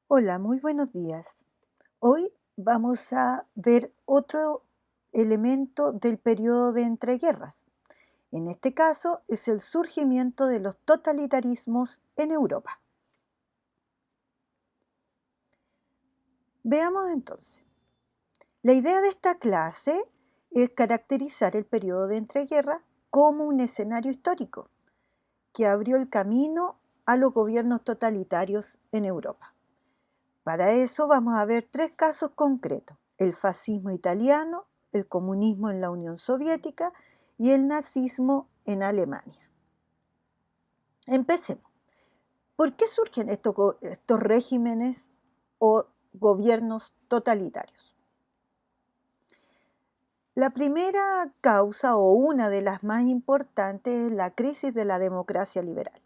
Hola, muy buenos días. Hoy vamos a ver otro elemento del periodo de entreguerras. En este caso es el surgimiento de los totalitarismos en Europa. Veamos entonces. La idea de esta clase es caracterizar el periodo de entreguerras como un escenario histórico que abrió el camino a los gobiernos totalitarios en Europa. Para eso vamos a ver tres casos concretos: el fascismo italiano, el comunismo en la Unión Soviética y el nazismo en Alemania. Empecemos. ¿Por qué surgen estos regímenes o gobiernos totalitarios? La primera causa o una de las más importantes es la crisis de la democracia liberal.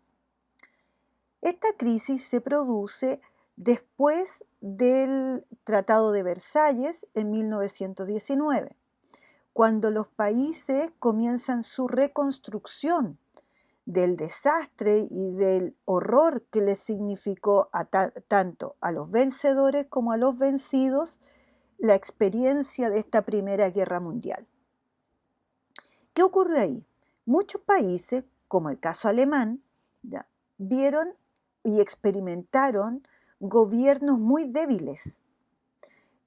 Esta crisis se produce después del Tratado de Versalles en 1919, cuando los países comienzan su reconstrucción del desastre y del horror que les significó tanto a los vencedores como a los vencidos la experiencia de esta Primera Guerra Mundial. ¿Qué ocurre ahí? Muchos países, como el caso alemán, ¿ya?, vieron y experimentaron gobiernos muy débiles,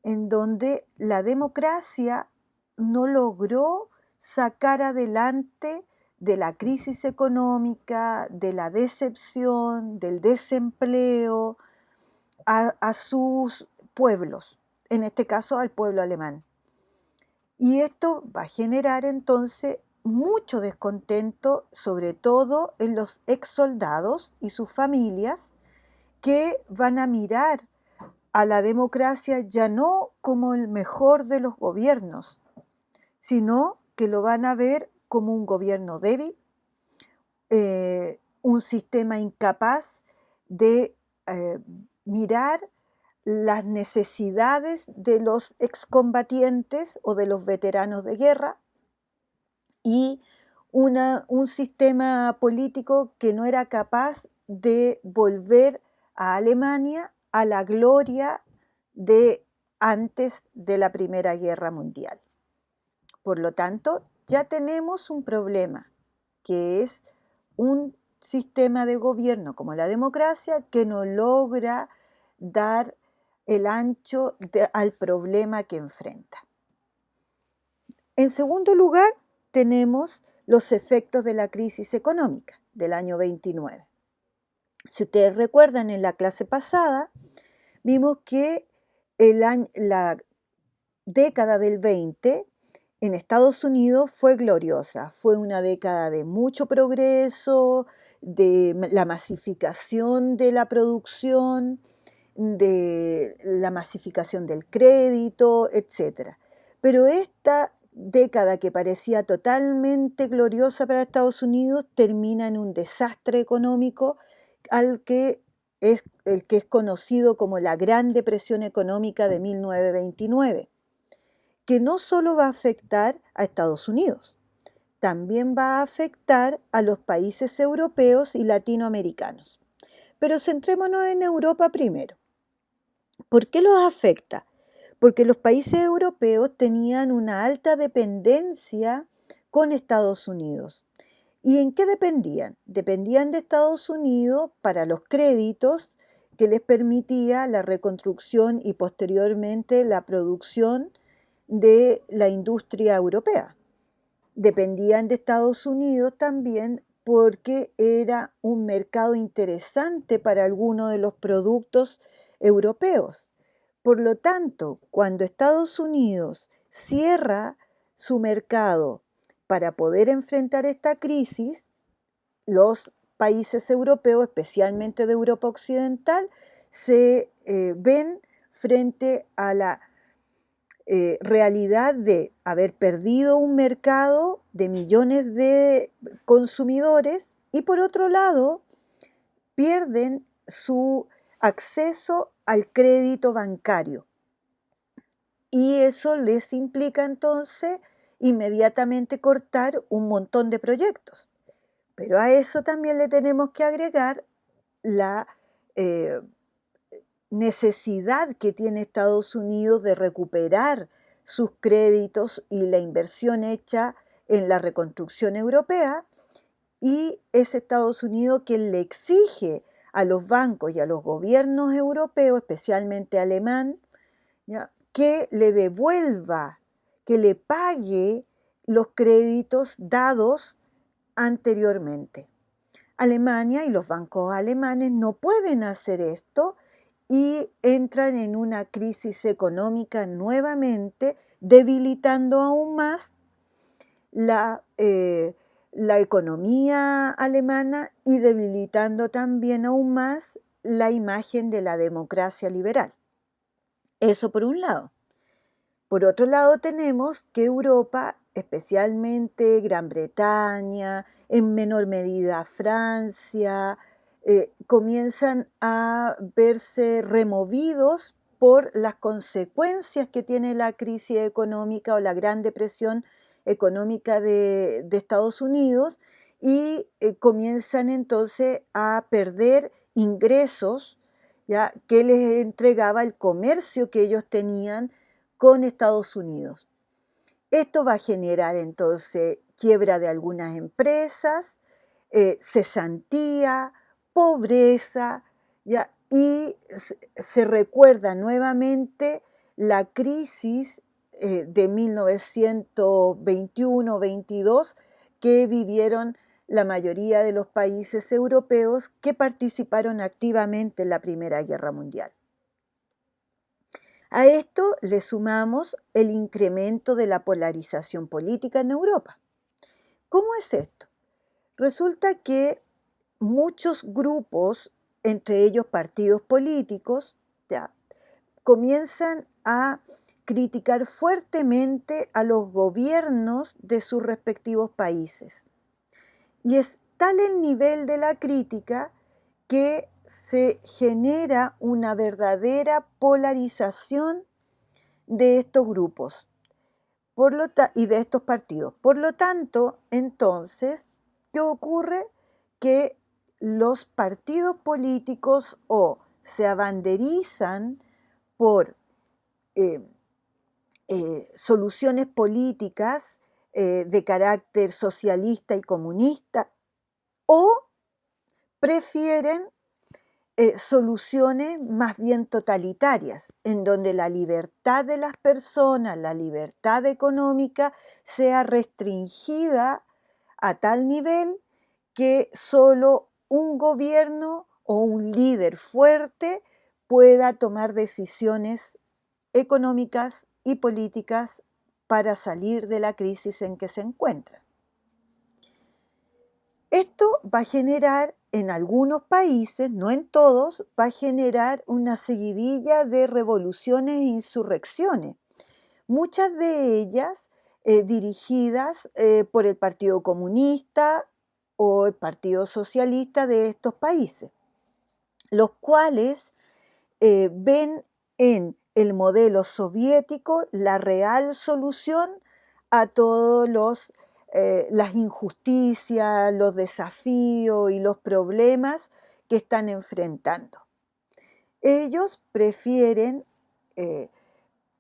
en donde la democracia no logró sacar adelante de la crisis económica, de la decepción, del desempleo, a sus pueblos, en este caso al pueblo alemán. Y esto va a generar entonces mucho descontento, sobre todo en los ex soldados y sus familias, que van a mirar a la democracia ya no como el mejor de los gobiernos, sino que lo van a ver como un gobierno débil, un sistema incapaz de mirar las necesidades de los excombatientes o de los veteranos de guerra, y un sistema político que no era capaz de volver a Alemania a la gloria de antes de la Primera Guerra Mundial. Por lo tanto, ya tenemos un problema, que es un sistema de gobierno como la democracia que no logra dar el ancho al problema que enfrenta. En segundo lugar, tenemos los efectos de la crisis económica del año 29. Si ustedes recuerdan, en la clase pasada vimos que la década del 20 en Estados Unidos fue gloriosa, fue una década de mucho progreso, de la masificación de la producción, de la masificación del crédito, etc. Pero esta década, que parecía totalmente gloriosa para Estados Unidos, termina en un desastre económico el que es conocido como la Gran Depresión Económica de 1929, que no solo va a afectar a Estados Unidos, también va a afectar a los países europeos y latinoamericanos. Pero centrémonos en Europa primero. ¿Por qué los afecta? Porque los países europeos tenían una alta dependencia con Estados Unidos. ¿Y en qué dependían? Dependían de Estados Unidos para los créditos que les permitía la reconstrucción y posteriormente la producción de la industria europea. Dependían de Estados Unidos también porque era un mercado interesante para algunos de los productos europeos. Por lo tanto, cuando Estados Unidos cierra su mercado para poder enfrentar esta crisis, los países europeos, especialmente de Europa Occidental, se ven frente a la realidad de haber perdido un mercado de millones de consumidores y, por otro lado, pierden su acceso al crédito bancario. Y eso les implica entonces inmediatamente cortar un montón de proyectos. Pero a eso también le tenemos que agregar la necesidad que tiene Estados Unidos de recuperar sus créditos y la inversión hecha en la reconstrucción europea, y es Estados Unidos quien le exige a los bancos y a los gobiernos europeos, especialmente alemán, ¿ya?, que le devuelva, que le pague los créditos dados anteriormente. Alemania y los bancos alemanes no pueden hacer esto y entran en una crisis económica nuevamente, debilitando aún más la economía alemana y debilitando también aún más la imagen de la democracia liberal. Eso por un lado. Por otro lado tenemos que Europa, especialmente Gran Bretaña, en menor medida Francia, comienzan a verse removidos por las consecuencias que tiene la crisis económica o la Gran Depresión económica de Estados Unidos, y comienzan entonces a perder ingresos, ¿ya?, que les entregaba el comercio que ellos tenían con Estados Unidos. Esto va a generar entonces quiebra de algunas empresas, cesantía, pobreza, ¿ya?, y se recuerda nuevamente la crisis de 1921-22 que vivieron la mayoría de los países europeos que participaron activamente en la Primera Guerra Mundial. A esto le sumamos el incremento de la polarización política en Europa. ¿Cómo es esto? Resulta que muchos grupos, entre ellos partidos políticos, ya, comienzan a criticar fuertemente a los gobiernos de sus respectivos países. Y es tal el nivel de la crítica que se genera una verdadera polarización de estos grupos y de estos partidos. Por lo tanto, entonces, ¿qué ocurre? Que los partidos políticos o se abanderizan por soluciones políticas de carácter socialista y comunista, o prefieren soluciones más bien totalitarias, en donde la libertad de las personas, la libertad económica, sea restringida a tal nivel que solo un gobierno o un líder fuerte pueda tomar decisiones económicas y políticas para salir de la crisis en que se encuentra. Esto va a generar en algunos países, no en todos, va a generar una seguidilla de revoluciones e insurrecciones, muchas de ellas dirigidas por el Partido Comunista o el Partido Socialista de estos países, los cuales ven en el modelo soviético la real solución a todos las injusticias, los desafíos y los problemas que están enfrentando. Ellos prefieren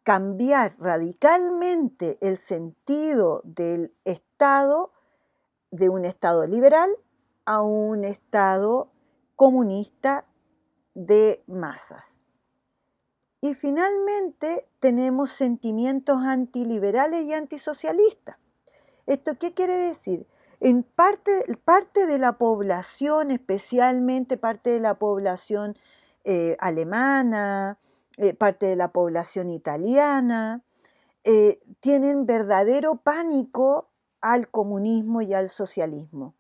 cambiar radicalmente el sentido del Estado, de un Estado liberal a un Estado comunista de masas. Y finalmente tenemos sentimientos antiliberales y antisocialistas. ¿Esto qué quiere decir? En parte de la población, especialmente parte de la población alemana, parte de la población italiana, tienen verdadero pánico al comunismo y al socialismo.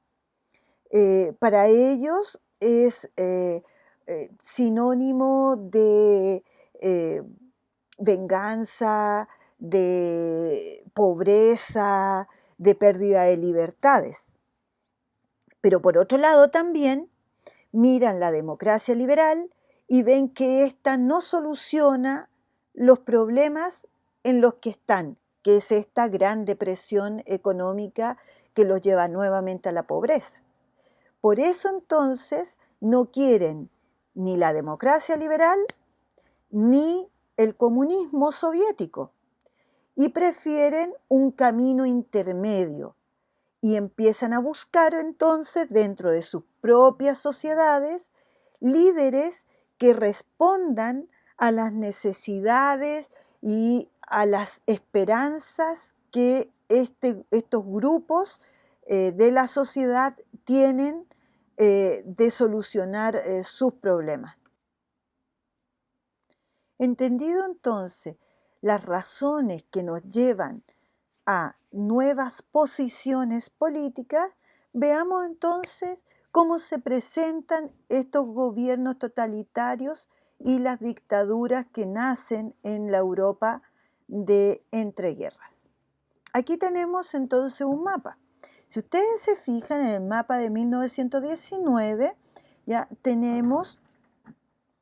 Para ellos es sinónimo de venganza, de pobreza, de pérdida de libertades. Pero por otro lado también miran la democracia liberal y ven que ésta no soluciona los problemas en los que están, que es esta gran depresión económica que los lleva nuevamente a la pobreza. Por eso entonces no quieren ni la democracia liberal ni el comunismo soviético, y prefieren un camino intermedio y empiezan a buscar entonces dentro de sus propias sociedades líderes que respondan a las necesidades y a las esperanzas que estos grupos de la sociedad tienen de solucionar sus problemas. Entendido entonces las razones que nos llevan a nuevas posiciones políticas, veamos entonces cómo se presentan estos gobiernos totalitarios y las dictaduras que nacen en la Europa de entreguerras. Aquí tenemos entonces un mapa. Si ustedes se fijan en el mapa de 1919, ya tenemos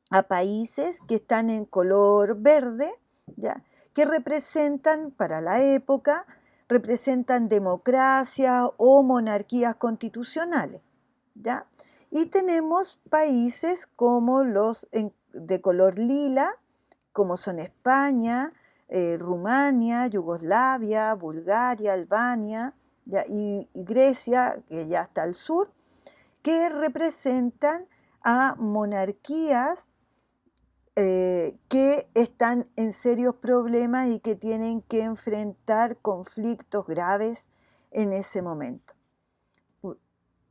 a países que están en color verde, ¿ya? Que representan, para la época, representan democracia o monarquías constitucionales, ¿ya? Y tenemos países como los de color lila, como son España, Rumania, Yugoslavia, Bulgaria, Albania, ¿ya? Y Grecia, que ya está al sur, que representan a monarquías que están en serios problemas y que tienen que enfrentar conflictos graves en ese momento.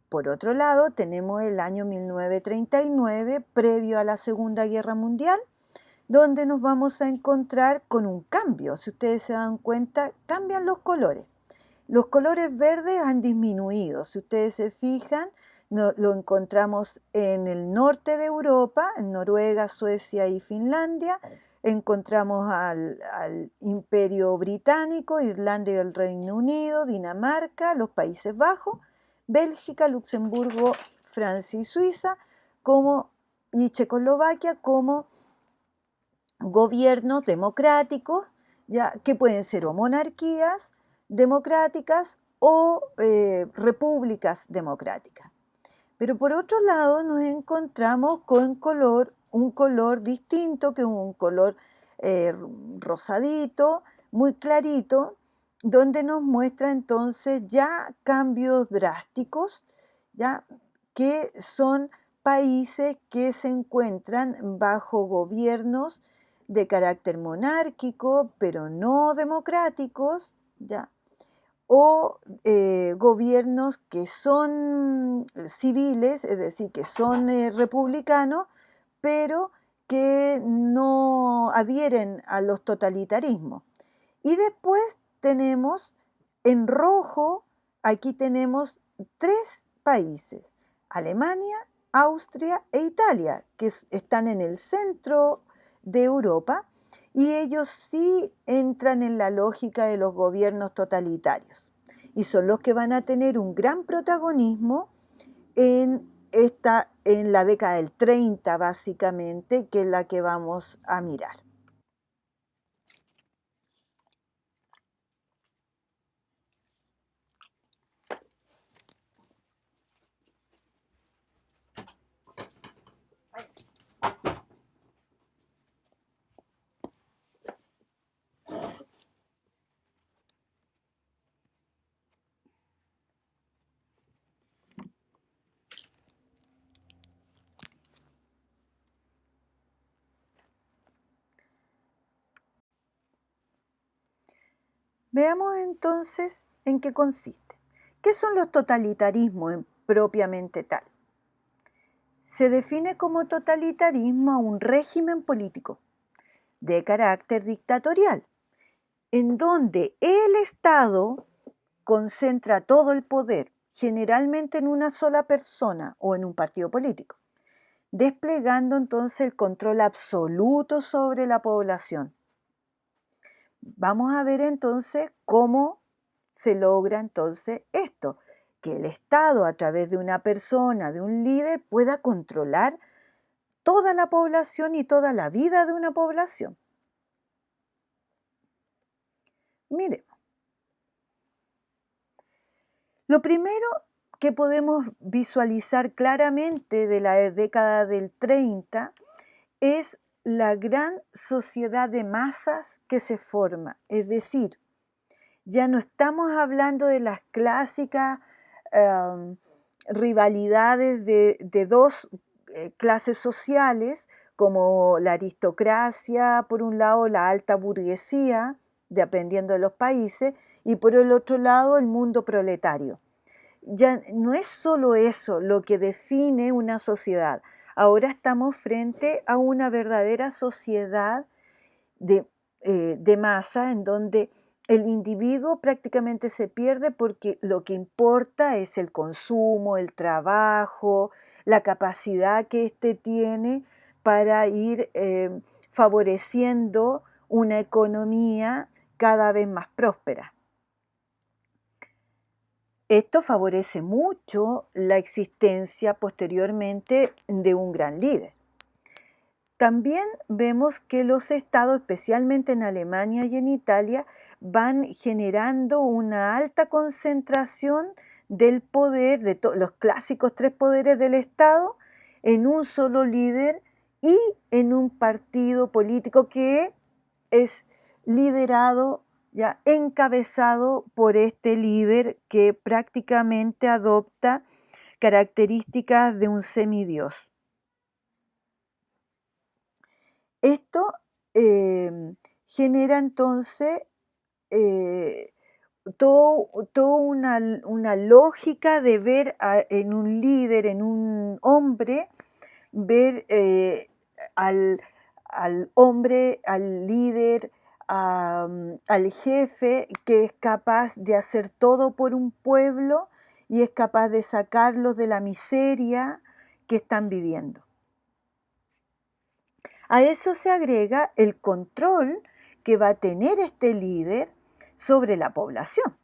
Por otro lado, tenemos el año 1939, previo a la Segunda Guerra Mundial, donde nos vamos a encontrar con un cambio. Si ustedes se dan cuenta, cambian los colores. Los colores verdes han disminuido. Si ustedes se fijan, lo encontramos en el norte de Europa, en Noruega, Suecia y Finlandia. Encontramos al Imperio Británico, Irlanda y el Reino Unido, Dinamarca, los Países Bajos, Bélgica, Luxemburgo, Francia y Suiza, y Checoslovaquia como gobiernos democráticos, ya, que pueden ser o monarquías democráticas o repúblicas democráticas. Pero por otro lado nos encontramos con un color distinto, que es un color rosadito, muy clarito, donde nos muestra entonces ya cambios drásticos, ya, que son países que se encuentran bajo gobiernos de carácter monárquico, pero no democráticos, ya, o gobiernos que son civiles, es decir, que son republicanos, pero que no adhieren a los totalitarismos. Y después tenemos en rojo, aquí tenemos 3 países, Alemania, Austria e Italia, que están en el centro de Europa, y ellos sí entran en la lógica de los gobiernos totalitarios. Y son los que van a tener un gran protagonismo en la década del 30, básicamente, que es la que vamos a mirar. Veamos entonces en qué consiste. ¿Qué son los totalitarismos propiamente tal? Se define como totalitarismo a un régimen político de carácter dictatorial, en donde el Estado concentra todo el poder, generalmente en una sola persona o en un partido político, desplegando entonces el control absoluto sobre la población. Vamos a ver entonces cómo se logra entonces esto, que el Estado a través de una persona, de un líder, pueda controlar toda la población y toda la vida de una población. Mire, lo primero que podemos visualizar claramente de la década del 30 es la gran sociedad de masas que se forma. Es decir, ya no estamos hablando de las clásicas em, rivalidades de dos clases sociales, como la aristocracia, por un lado, la alta burguesía, dependiendo de los países, y por el otro lado, el mundo proletario. Ya no es solo eso lo que define una sociedad. Ahora estamos frente a una verdadera sociedad de, de masa en donde el individuo prácticamente se pierde porque lo que importa es el consumo, el trabajo, la capacidad que éste tiene para ir favoreciendo una economía cada vez más próspera. Esto favorece mucho la existencia posteriormente de un gran líder. También vemos que los estados, especialmente en Alemania y en Italia, van generando una alta concentración del poder, de los clásicos tres poderes del Estado, en un solo líder y en un partido político que es liderado, ya encabezado por este líder que prácticamente adopta características de un semidios. Esto genera entonces eh, toda una lógica de ver en un líder, en un hombre, ver al, al hombre, al líder, al jefe que es capaz de hacer todo por un pueblo y es capaz de sacarlos de la miseria que están viviendo. A eso se agrega el control que va a tener este líder sobre la población.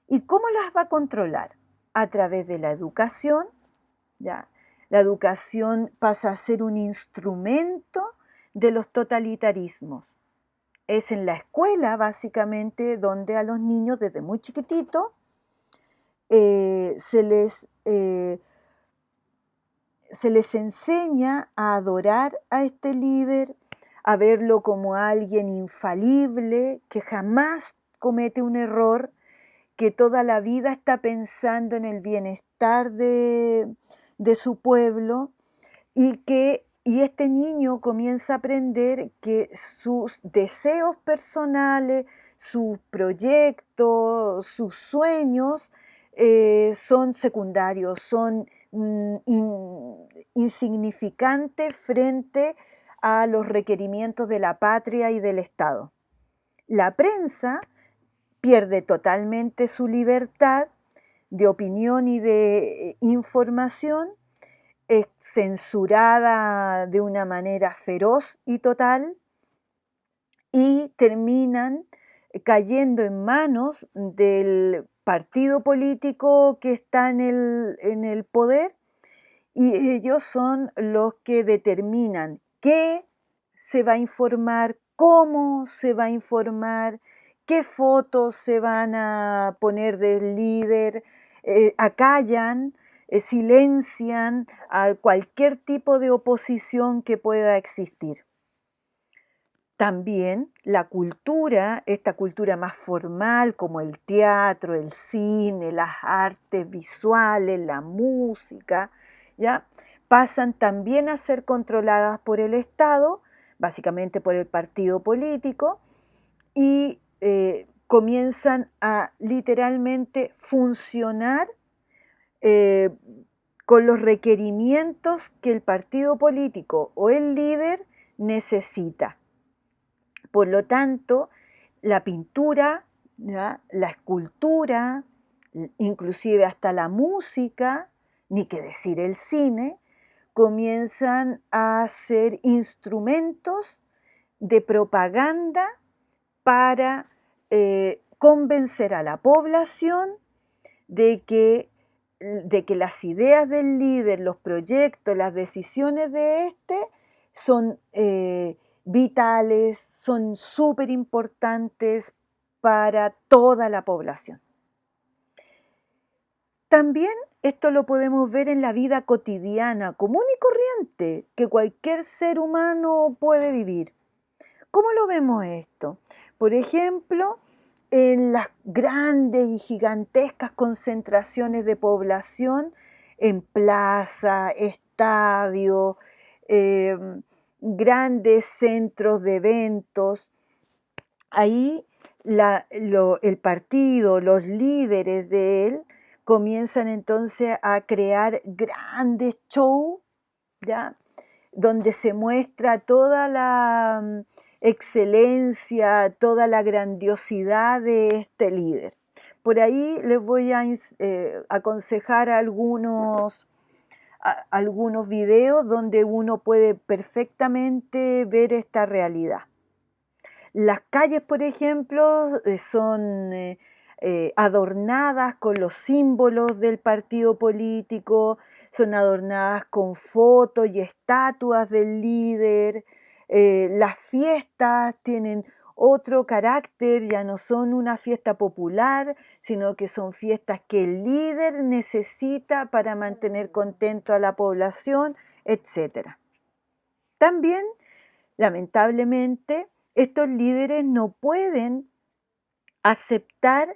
¿Y cómo las va a controlar? A través de la educación, ¿ya? La educación pasa a ser un instrumento de los totalitarismos. Es en la escuela, básicamente, donde a los niños desde muy chiquititos se les enseña a adorar a este líder, a verlo como alguien infalible, que jamás comete un error, que toda la vida está pensando en el bienestar de su pueblo y este niño comienza a aprender que sus deseos personales, sus proyectos, sus sueños son secundarios, son insignificantes frente a los requerimientos de la patria y del Estado. La prensa pierde totalmente su libertad de opinión y de información, es censurada de una manera feroz y total y terminan cayendo en manos del partido político que está en el poder y ellos son los que determinan qué se va a informar, cómo se va a informar, qué fotos se van a poner del líder, acallan, silencian a cualquier tipo de oposición que pueda existir. También la cultura, esta cultura más formal como el teatro, el cine, las artes visuales, la música, ¿ya? Pasan también a ser controladas por el Estado, básicamente por el partido político, y comienzan a literalmente funcionar eh, con los requerimientos que el partido político o el líder necesita. Por lo tanto, la pintura, ¿ya? La escultura, inclusive hasta la música, ni que decir el cine, comienzan a ser instrumentos de propaganda para convencer a la población de que las ideas del líder, los proyectos, las decisiones de este son vitales, son súper importantes para toda la población. También esto lo podemos ver en la vida cotidiana, común y corriente, que cualquier ser humano puede vivir. ¿Cómo lo vemos esto? Por ejemplo, en las grandes y gigantescas concentraciones de población en plaza, estadio, eh, grandes centros de eventos. Ahí el partido, los líderes de él, comienzan entonces a crear grandes shows, ¿ya? Donde se muestra toda la excelencia, toda la grandiosidad de este líder. Por ahí les voy a aconsejar algunos videos donde uno puede perfectamente ver esta realidad. Las calles, por ejemplo, son adornadas con los símbolos del partido político, son adornadas con fotos y estatuas del líder. Las fiestas tienen otro carácter, ya no son una fiesta popular, sino que son fiestas que el líder necesita para mantener contento a la población, etc. También, lamentablemente, estos líderes no pueden aceptar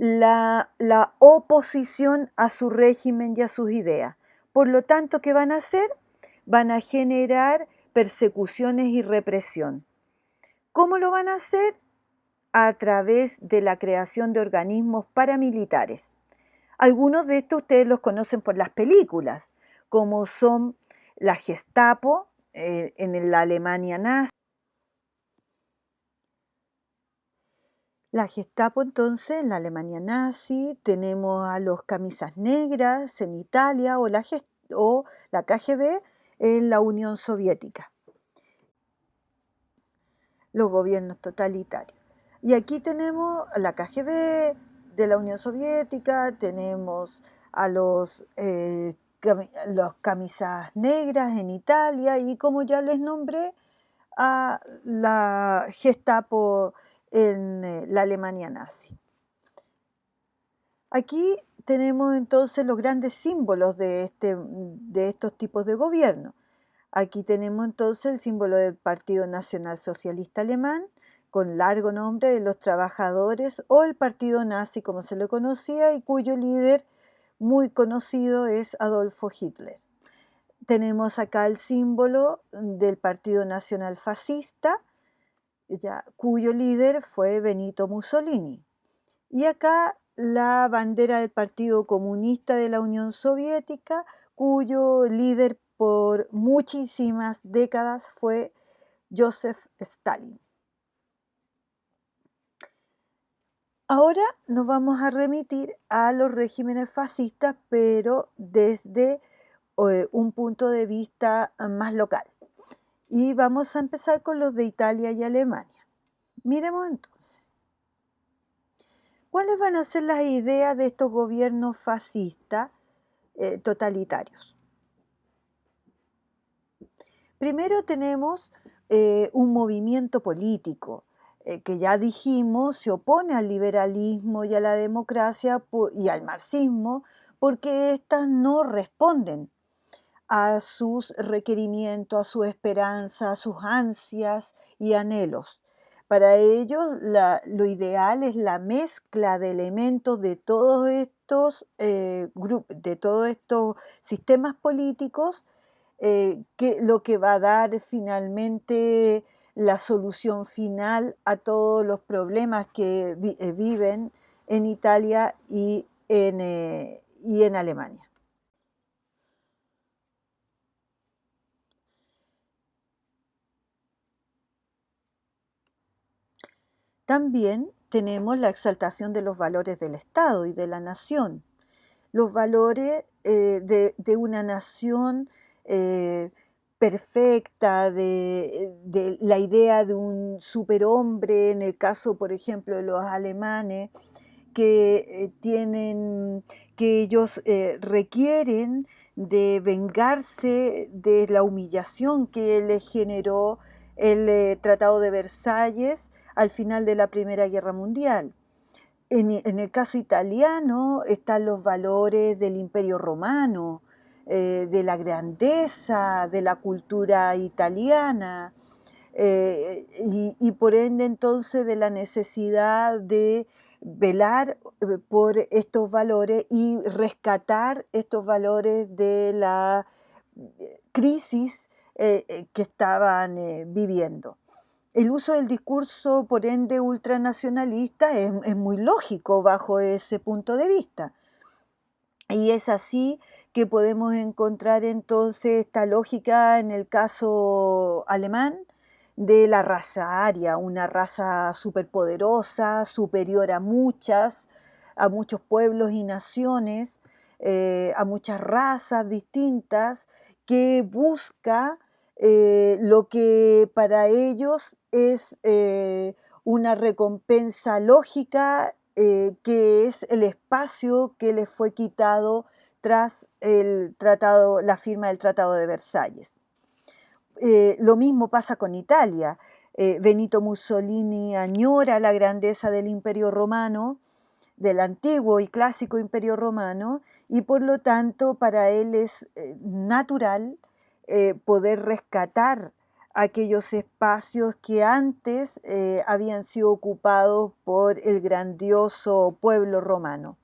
la oposición a su régimen y a sus ideas. Por lo tanto, ¿qué van a hacer? Van a generar persecuciones y represión. ¿Cómo lo van a hacer? A través de la creación de organismos paramilitares. Algunos de estos ustedes los conocen por las películas, como son la Gestapo en la Alemania nazi. La Gestapo entonces en la Alemania nazi, tenemos a los camisas negras en Italia o la KGB en la Unión Soviética, los gobiernos totalitarios. Y aquí tenemos a la KGB de la Unión Soviética, tenemos a los camisas negras en Italia y, como ya les nombré, a la Gestapo en la Alemania nazi. Aquí tenemos entonces los grandes símbolos de estos tipos de gobierno. Aquí tenemos entonces el símbolo del Partido Nacional Socialista Alemán, con largo nombre de los trabajadores, o el partido nazi como se lo conocía y cuyo líder muy conocido es Adolfo Hitler. Tenemos acá el símbolo del Partido Nacional Fascista, cuyo líder fue Benito Mussolini. Y acá la bandera del Partido Comunista de la Unión Soviética, cuyo líder por muchísimas décadas fue Joseph Stalin. Ahora nos vamos a remitir a los regímenes fascistas, pero desde un punto de vista más local. Y vamos a empezar con los de Italia y Alemania. Miremos entonces. ¿Cuáles van a ser las ideas de estos gobiernos fascistas totalitarios? Primero tenemos un movimiento político que ya dijimos se opone al liberalismo y a la democracia y al marxismo porque éstas no responden a sus requerimientos, a su esperanza, a sus ansias y anhelos. Para ellos lo ideal es la mezcla de elementos de todos estos de todos estos sistemas políticos, lo que va a dar finalmente la solución final a todos los problemas que viven en Italia y en Alemania. También tenemos la exaltación de los valores del Estado y de la nación. Los valores de una nación perfecta, de la idea de un superhombre, en el caso, por ejemplo, de los alemanes, que que ellos requieren de vengarse de la humillación que les generó el Tratado de Versalles al final de la Primera Guerra Mundial. En el caso italiano están los valores del Imperio Romano, de la grandeza, de la cultura italiana, y por ende entonces de la necesidad de velar por estos valores y rescatar estos valores de la crisis que estaban viviendo. El uso del discurso, por ende, ultranacionalista es muy lógico bajo ese punto de vista. Y es así que podemos encontrar entonces esta lógica en el caso alemán de la raza aria, una raza superpoderosa, superior a muchos pueblos y naciones, a muchas razas distintas, que busca lo que para ellos es una recompensa lógica, que es el espacio que les fue quitado tras la firma del Tratado de Versalles. Lo mismo pasa con Italia. Benito Mussolini añora la grandeza del Imperio Romano, del antiguo y clásico Imperio Romano, y por lo tanto para él es natural poder rescatar aquellos espacios que antes habían sido ocupados por el grandioso pueblo romano.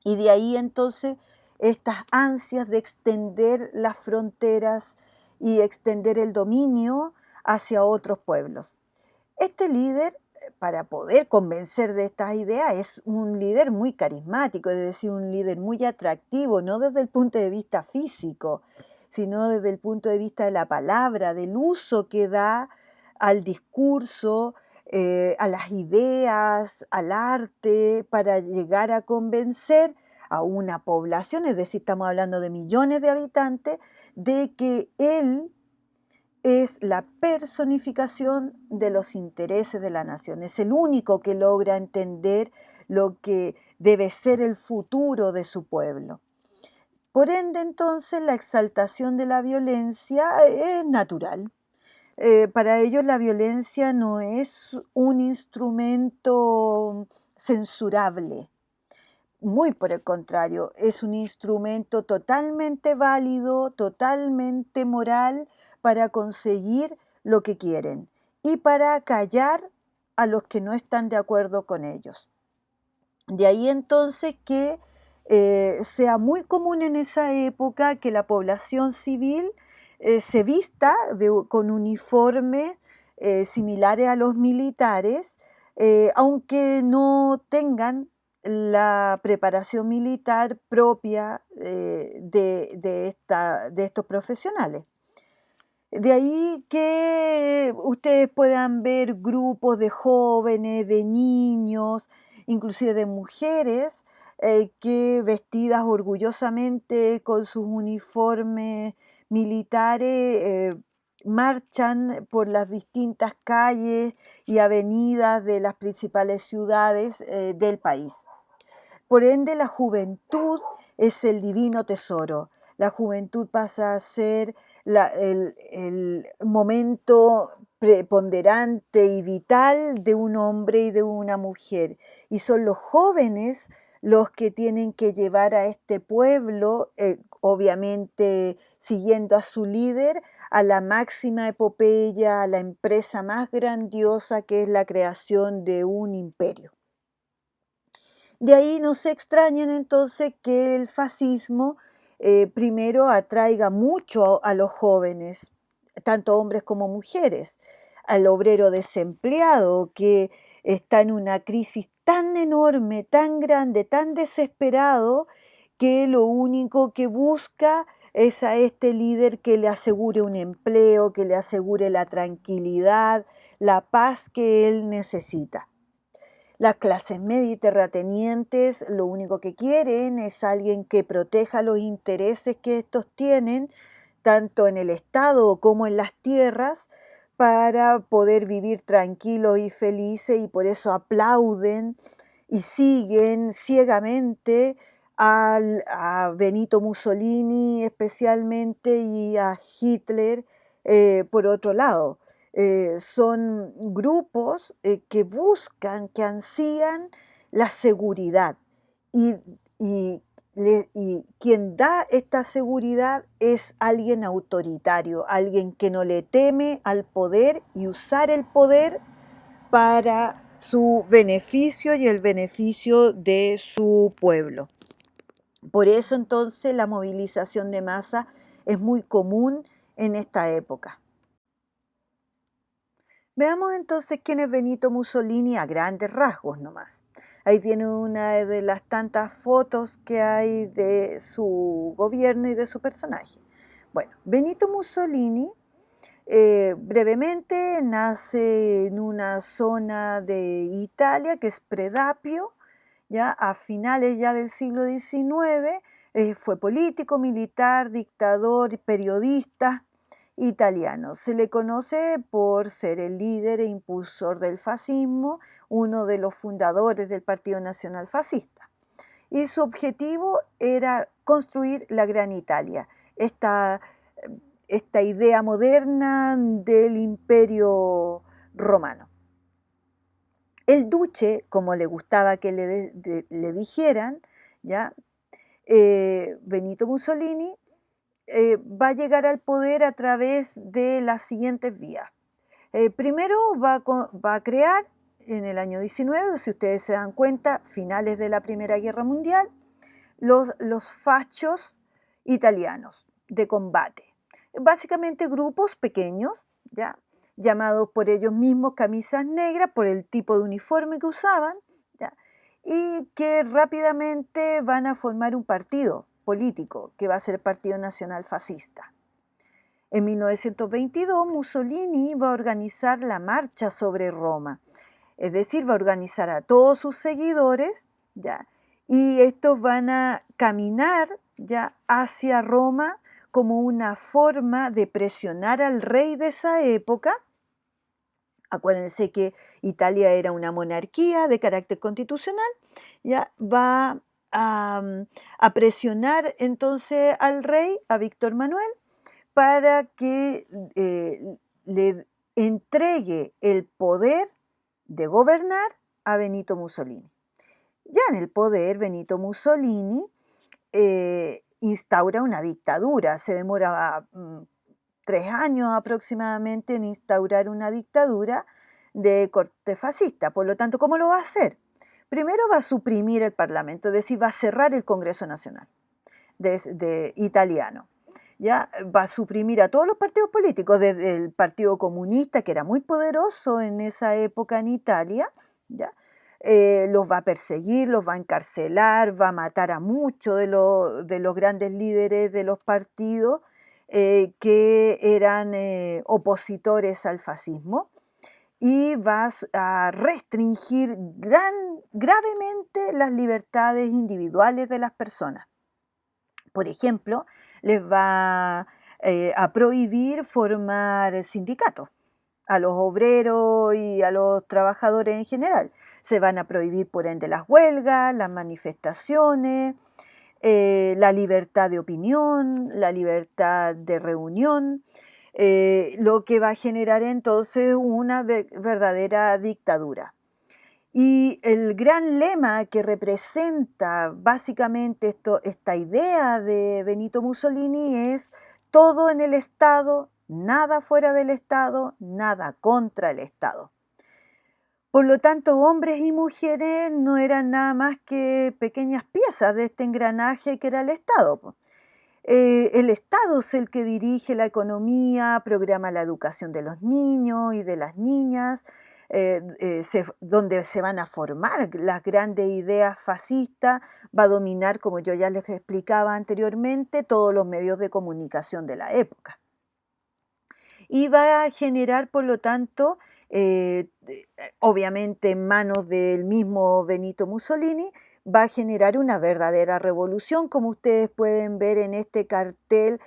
Y de ahí entonces estas ansias de extender las fronteras y extender el dominio hacia otros pueblos. Este líder, para poder convencer de estas ideas, es un líder muy carismático, es decir, un líder muy atractivo, no desde el punto de vista físico, sino desde el punto de vista de la palabra, del uso que da al discurso, a las ideas, al arte, para llegar a convencer a una población, es decir, estamos hablando de millones de habitantes, de que él es la personificación de los intereses de la nación. Es el único que logra entender lo que debe ser el futuro de su pueblo. Por ende, entonces, la exaltación de la violencia es natural. Para ellos la violencia no es un instrumento censurable. Muy por el contrario, es un instrumento totalmente válido, totalmente moral para conseguir lo que quieren y para callar a los que no están de acuerdo con ellos. De ahí entonces que sea muy común en esa época que la población civil se vista con uniformes similares a los militares, aunque no tengan la preparación militar propia de estos profesionales. De ahí que ustedes puedan ver grupos de jóvenes, de niños, inclusive de mujeres, que vestidas orgullosamente con sus uniformes militares, marchan por las distintas calles y avenidas de las principales ciudades del país. Por ende, la juventud es el divino tesoro. La juventud pasa a ser el momento preponderante y vital de un hombre y de una mujer. Y son los jóvenes los que tienen que llevar a este pueblo, obviamente siguiendo a su líder, a la máxima epopeya, a la empresa más grandiosa que es la creación de un imperio. De ahí no se extrañen entonces que el fascismo primero atraiga mucho a los jóvenes, tanto hombres como mujeres, al obrero desempleado que está en una crisis tan enorme, tan grande, tan desesperado, que lo único que busca es a este líder que le asegure un empleo, que le asegure la tranquilidad, la paz que él necesita. Las clases medias y terratenientes lo único que quieren es alguien que proteja los intereses que estos tienen, tanto en el Estado como en las tierras, para poder vivir tranquilos y felices, y por eso aplauden y siguen ciegamente a Benito Mussolini especialmente y a Hitler por otro lado. Son grupos que buscan, que ansían la seguridad. Y, y y quien da esta seguridad es alguien autoritario, alguien que no le teme al poder y usar el poder para su beneficio y el beneficio de su pueblo. Por eso entonces la movilización de masa es muy común en esta época. Veamos entonces quién es Benito Mussolini a grandes rasgos nomás. Ahí tiene una de las tantas fotos que hay de su gobierno y de su personaje. Bueno, Benito Mussolini brevemente nace en una zona de Italia que es Predapio, ya a finales ya del siglo XIX, fue político, militar, dictador y periodista italiano. Se le conoce por ser el líder e impulsor del fascismo, uno de los fundadores del Partido Nacional Fascista. Y su objetivo era construir la Gran Italia, esta, esta idea moderna del imperio romano. El duce, como le gustaba que le dijeran, ¿ya? Benito Mussolini, va a llegar al poder a través de las siguientes vías. Primero va a crear en el año 19, si ustedes se dan cuenta, finales de la Primera Guerra Mundial, los fachos italianos de combate. Básicamente grupos pequeños, ¿ya? Llamados por ellos mismos camisas negras, por el tipo de uniforme que usaban, ¿ya? Y que rápidamente van a formar un partido político, que va a ser el Partido Nacional Fascista. En 1922, Mussolini va a organizar la marcha sobre Roma, es decir, va a organizar a todos sus seguidores, ¿ya? Y estos van a caminar ya hacia Roma como una forma de presionar al rey de esa época. Acuérdense que Italia era una monarquía de carácter constitucional, ya va a presionar entonces al rey, a Víctor Manuel, para que le entregue el poder de gobernar a Benito Mussolini. Ya en el poder, Benito Mussolini instaura una dictadura, se demora 3 años aproximadamente en instaurar una dictadura de corte fascista. Por lo tanto, ¿cómo lo va a hacer? Primero va a suprimir el Parlamento, es decir, va a cerrar el Congreso Nacional italiano. Ya va a suprimir a todos los partidos políticos, desde el Partido Comunista, que era muy poderoso en esa época en Italia, ¿ya? Los va a perseguir, los va a encarcelar, va a matar a muchos de los grandes líderes de los partidos que eran opositores al fascismo, y va a restringir gravemente las libertades individuales de las personas. Por ejemplo, les va a prohibir formar sindicatos a los obreros y a los trabajadores en general. Se van a prohibir, por ende, las huelgas, las manifestaciones, la libertad de opinión, la libertad de reunión, lo que va a generar entonces una verdadera dictadura. Y el gran lema que representa básicamente esta idea de Benito Mussolini es todo en el Estado, nada fuera del Estado, nada contra el Estado. Por lo tanto, hombres y mujeres no eran nada más que pequeñas piezas de este engranaje que era el Estado. El Estado es el que dirige la economía, programa la educación de los niños y de las niñas, donde se van a formar las grandes ideas fascistas, va a dominar, como yo ya les explicaba anteriormente, todos los medios de comunicación de la época. Y va a generar, por lo tanto, obviamente en manos del mismo Benito Mussolini, va a generar una verdadera revolución, como ustedes pueden ver en este cartel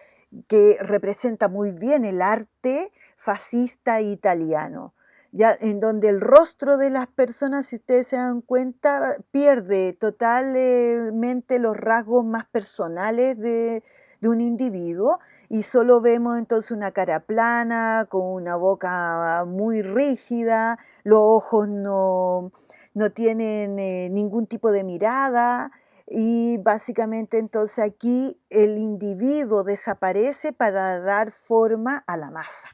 que representa muy bien el arte fascista italiano, ya en donde el rostro de las personas, si ustedes se dan cuenta, pierde totalmente los rasgos más personales de un individuo, y solo vemos entonces una cara plana, con una boca muy rígida, los ojos no tienen ningún tipo de mirada y básicamente entonces aquí el individuo desaparece para dar forma a la masa.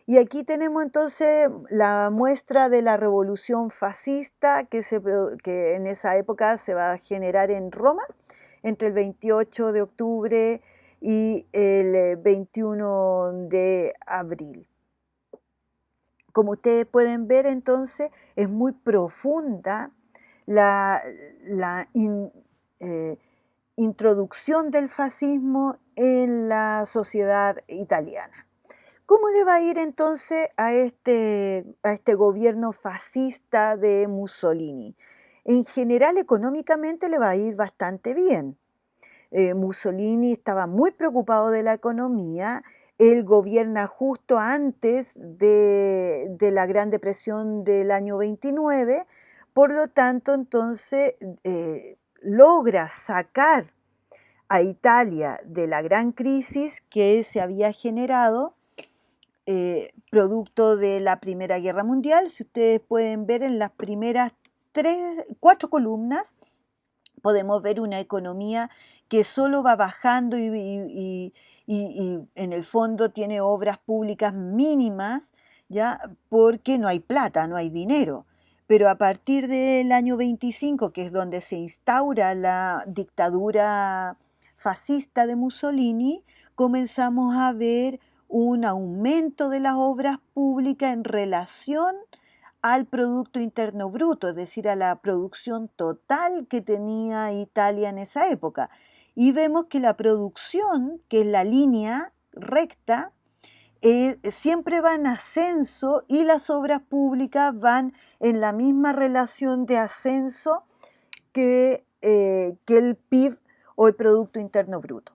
Y aquí tenemos entonces la muestra de la revolución fascista que en esa época se va a generar en Roma entre el 28 de octubre y el 21 de abril. Como ustedes pueden ver entonces, es muy profunda la, la introducción del fascismo en la sociedad italiana. ¿Cómo le va a ir entonces a este gobierno fascista de Mussolini? En general, económicamente le va a ir bastante bien. Mussolini estaba muy preocupado de la economía. Él gobierna justo antes de la Gran Depresión del año 29, por lo tanto, entonces logra sacar a Italia de la gran crisis que se había generado producto de la Primera Guerra Mundial. Si ustedes pueden ver en las primeras 4 columnas, podemos ver una economía que solo va bajando y en el fondo tiene obras públicas mínimas, ¿ya? Porque no hay plata, no hay dinero. Pero a partir del año 25, que es donde se instaura la dictadura fascista de Mussolini, comenzamos a ver un aumento de las obras públicas en relación al Producto Interno Bruto, es decir, a la producción total que tenía Italia en esa época. Y vemos que la producción, que es la línea recta, siempre va en ascenso y las obras públicas van en la misma relación de ascenso que el PIB o el Producto Interno Bruto.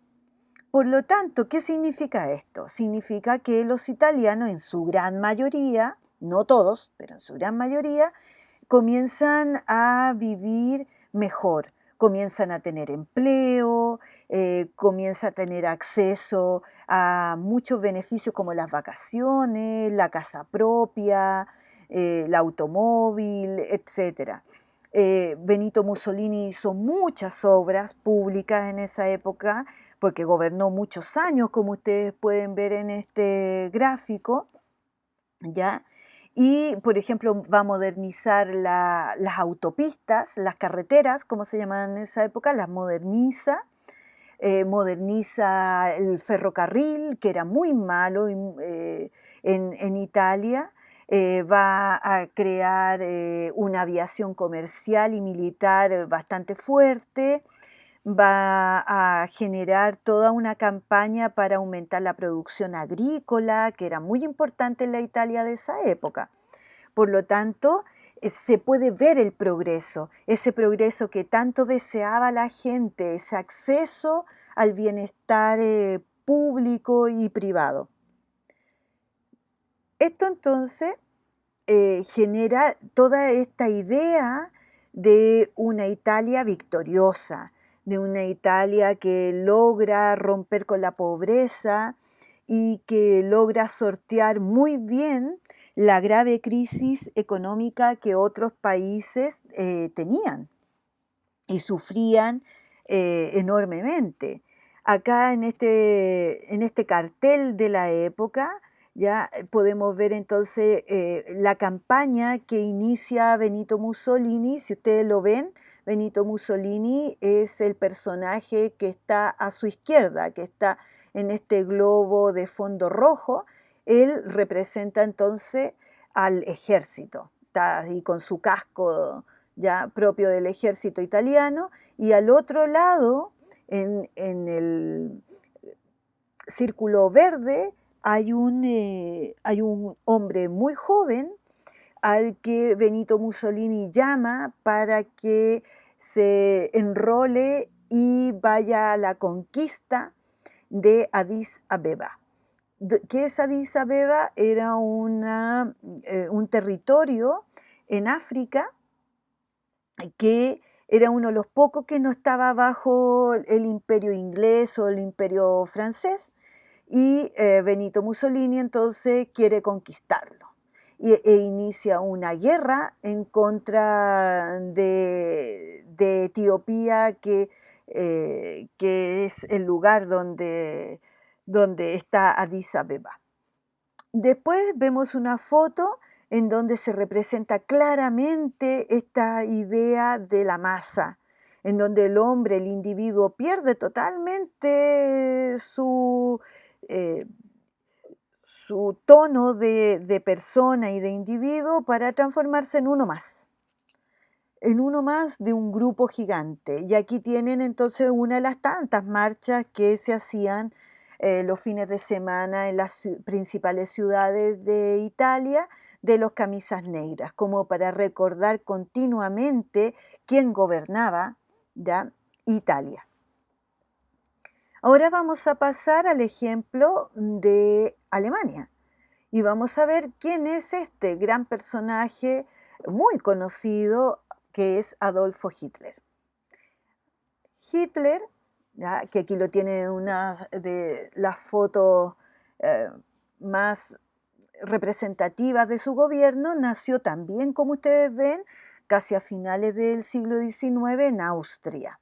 Por lo tanto, ¿qué significa esto? Significa que los italianos, en su gran mayoría, no todos, pero en su gran mayoría, comienzan a vivir mejor, comienzan a tener empleo, comienzan a tener acceso a muchos beneficios como las vacaciones, la casa propia, el automóvil, etc. Benito Mussolini hizo muchas obras públicas en esa época porque gobernó muchos años, como ustedes pueden ver en este gráfico, ¿ya? Y, por ejemplo, va a modernizar las autopistas, las carreteras, como se llamaban en esa época, las moderniza. Moderniza el ferrocarril, que era muy malo en Italia. Va a crear una aviación comercial y militar bastante fuerte. Va a generar toda una campaña para aumentar la producción agrícola, que era muy importante en la Italia de esa época. Por lo tanto, se puede ver el progreso, ese progreso que tanto deseaba la gente, ese acceso al bienestar público y privado. Esto entonces genera toda esta idea de una Italia victoriosa, de una Italia que logra romper con la pobreza y que logra sortear muy bien la grave crisis económica que otros países tenían y sufrían enormemente. Acá en este cartel de la época ya podemos ver entonces la campaña que inicia Benito Mussolini. Si ustedes lo ven, Benito Mussolini es el personaje que está a su izquierda, que está en este globo de fondo rojo. Él representa entonces al ejército, está ahí con su casco ya propio del ejército italiano, y al otro lado, en el círculo verde, hay un hombre muy joven al que Benito Mussolini llama para que se enrole y vaya a la conquista de Addis Abeba. ¿Qué es Addis Abeba? Era un territorio en África que era uno de los pocos que no estaba bajo el imperio inglés o el imperio francés, y Benito Mussolini entonces quiere conquistarlo. e inicia una guerra en contra de Etiopía, que es el lugar donde está Addis Abeba. Después vemos una foto en donde se representa claramente esta idea de la masa, en donde el hombre, el individuo, pierde totalmente eh, su tono de persona y de individuo para transformarse en uno más de un grupo gigante. Y aquí tienen entonces una de las tantas marchas que se hacían los fines de semana en las principales ciudades de Italia de los camisas negras, como para recordar continuamente quién gobernaba, ¿ya? Italia. Ahora vamos a pasar al ejemplo de Alemania y vamos a ver quién es este gran personaje muy conocido que es Adolfo Hitler. Hitler, ¿ya? Que aquí lo tiene una de las fotos eh, más representativas de su gobierno, nació también, como ustedes ven, casi a finales del siglo XIX en Austria.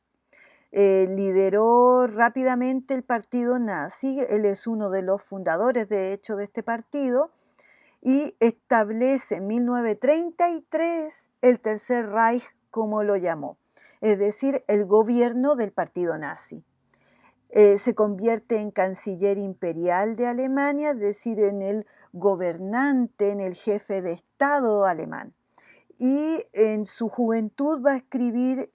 Lideró rápidamente el partido nazi, él es uno de los fundadores, de hecho, de este partido, y establece en 1933 el Tercer Reich, como lo llamó, es decir, el gobierno del partido nazi. Se convierte en canciller imperial de Alemania, es decir, en el gobernante, en el jefe de Estado alemán. Y en su juventud va a escribir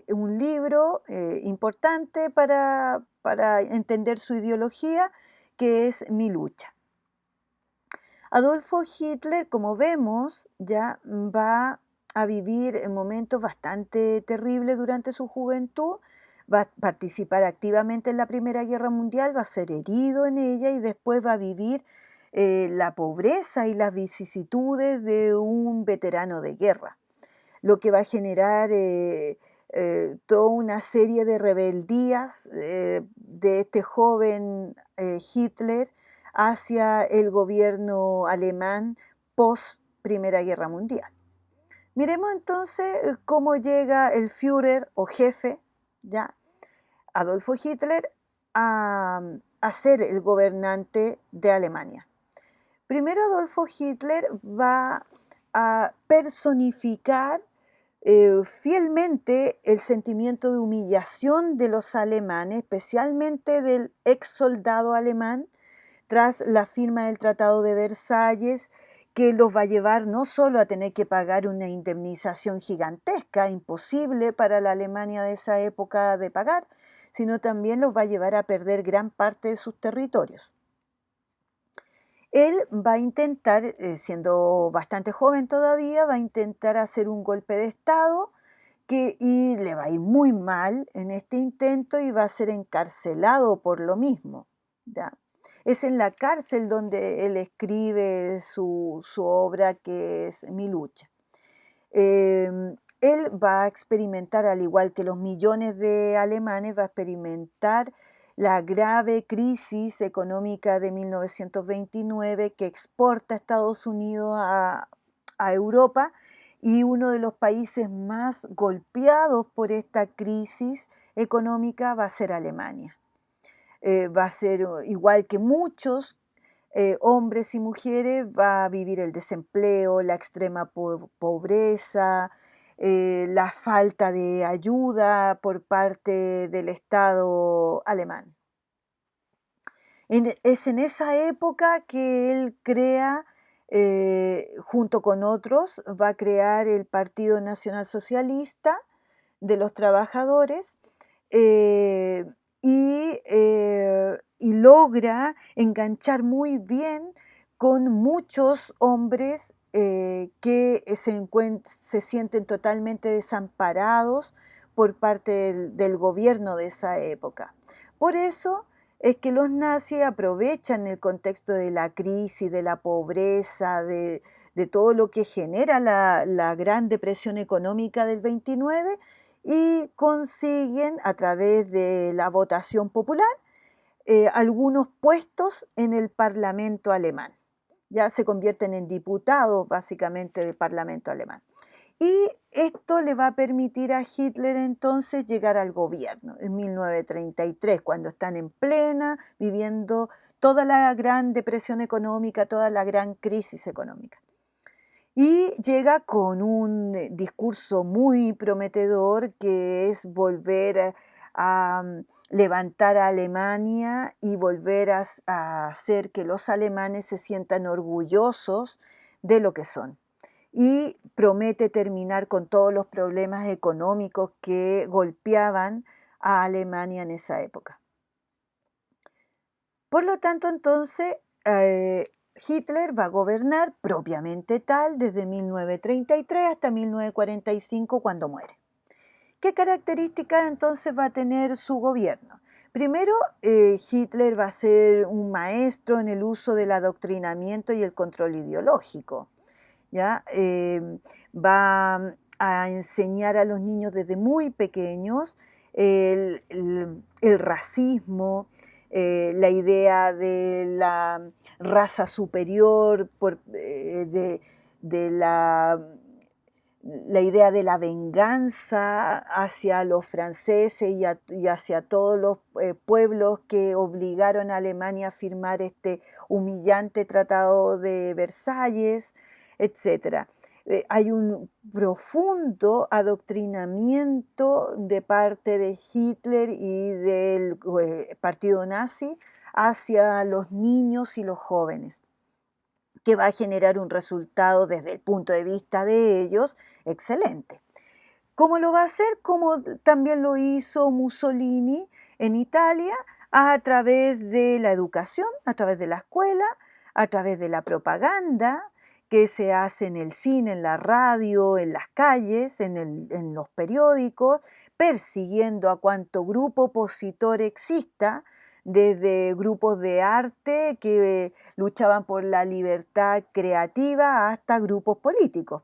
un libro importante para entender su ideología, que es Mi lucha. Adolfo Hitler, como vemos, ya va a vivir en momentos bastante terribles durante su juventud, va a participar activamente en la Primera Guerra Mundial, va a ser herido en ella y después va a vivir la pobreza y las vicisitudes de un veterano de guerra, lo que va a generar toda una serie de rebeldías de este joven Hitler hacia el gobierno alemán post Primera Guerra Mundial. Miremos entonces cómo llega el Führer o jefe, ¿ya? Adolfo Hitler, a ser el gobernante de Alemania. Primero Adolfo Hitler va a personificar fielmente el sentimiento de humillación de los alemanes, especialmente del ex soldado alemán, tras la firma del Tratado de Versalles, que los va a llevar no solo a tener que pagar una indemnización gigantesca, imposible para la Alemania de esa época de pagar, sino también los va a llevar a perder gran parte de sus territorios. Él va a intentar, siendo bastante joven todavía, va a intentar hacer un golpe de Estado y le va a ir muy mal en este intento y va a ser encarcelado por lo mismo, ¿ya? Es en la cárcel donde él escribe su obra, que es Mi lucha. Él va a experimentar, al igual que los millones de alemanes, va a experimentar la grave crisis económica de 1929 que exporta a Estados Unidos a Europa, y uno de los países más golpeados por esta crisis económica va a ser Alemania. Va a ser igual que muchos hombres y mujeres, va a vivir el desempleo, la extrema pobreza, la falta de ayuda por parte del Estado alemán. Es en esa época que él crea, junto con otros, va a crear el Partido Nacional Socialista de los Trabajadores, eh, y logra enganchar muy bien con muchos hombres que se sienten totalmente desamparados por parte del gobierno de esa época. Por eso es que los nazis aprovechan el contexto de la crisis, de la pobreza, de todo lo que genera la Gran Depresión Económica del 29, y consiguen a través de la votación popular algunos puestos en el Parlamento alemán, ya se convierten en diputados básicamente del Parlamento alemán. Y esto le va a permitir a Hitler entonces llegar al gobierno en 1933, cuando están en plena, viviendo toda la gran depresión económica, toda la gran crisis económica. Y llega con un discurso muy prometedor, que es volver levantar a Alemania y volver a hacer que los alemanes se sientan orgullosos de lo que son. Y promete terminar con todos los problemas económicos que golpeaban a Alemania en esa época. Por lo tanto, entonces, Hitler va a gobernar propiamente tal desde 1933 hasta 1945, cuando muere. ¿Qué características entonces va a tener su gobierno? Primero, Hitler va a ser un maestro en el uso del adoctrinamiento y el control ideológico. ¿Ya? Va a enseñar a los niños desde muy pequeños el racismo, la idea de la raza superior, de la idea de la venganza hacia los franceses y hacia todos los pueblos que obligaron a Alemania a firmar este humillante Tratado de Versalles, etc. Hay un profundo adoctrinamiento de parte de Hitler y del partido nazi hacia los niños y los jóvenes, que va a generar un resultado desde el punto de vista de ellos excelente. ¿Cómo lo va a hacer? Como también lo hizo Mussolini en Italia, a través de la educación, a través de la escuela, a través de la propaganda que se hace en el cine, en la radio, en las calles, en los periódicos, persiguiendo a cuanto grupo opositor exista, desde grupos de arte que luchaban por la libertad creativa hasta grupos políticos.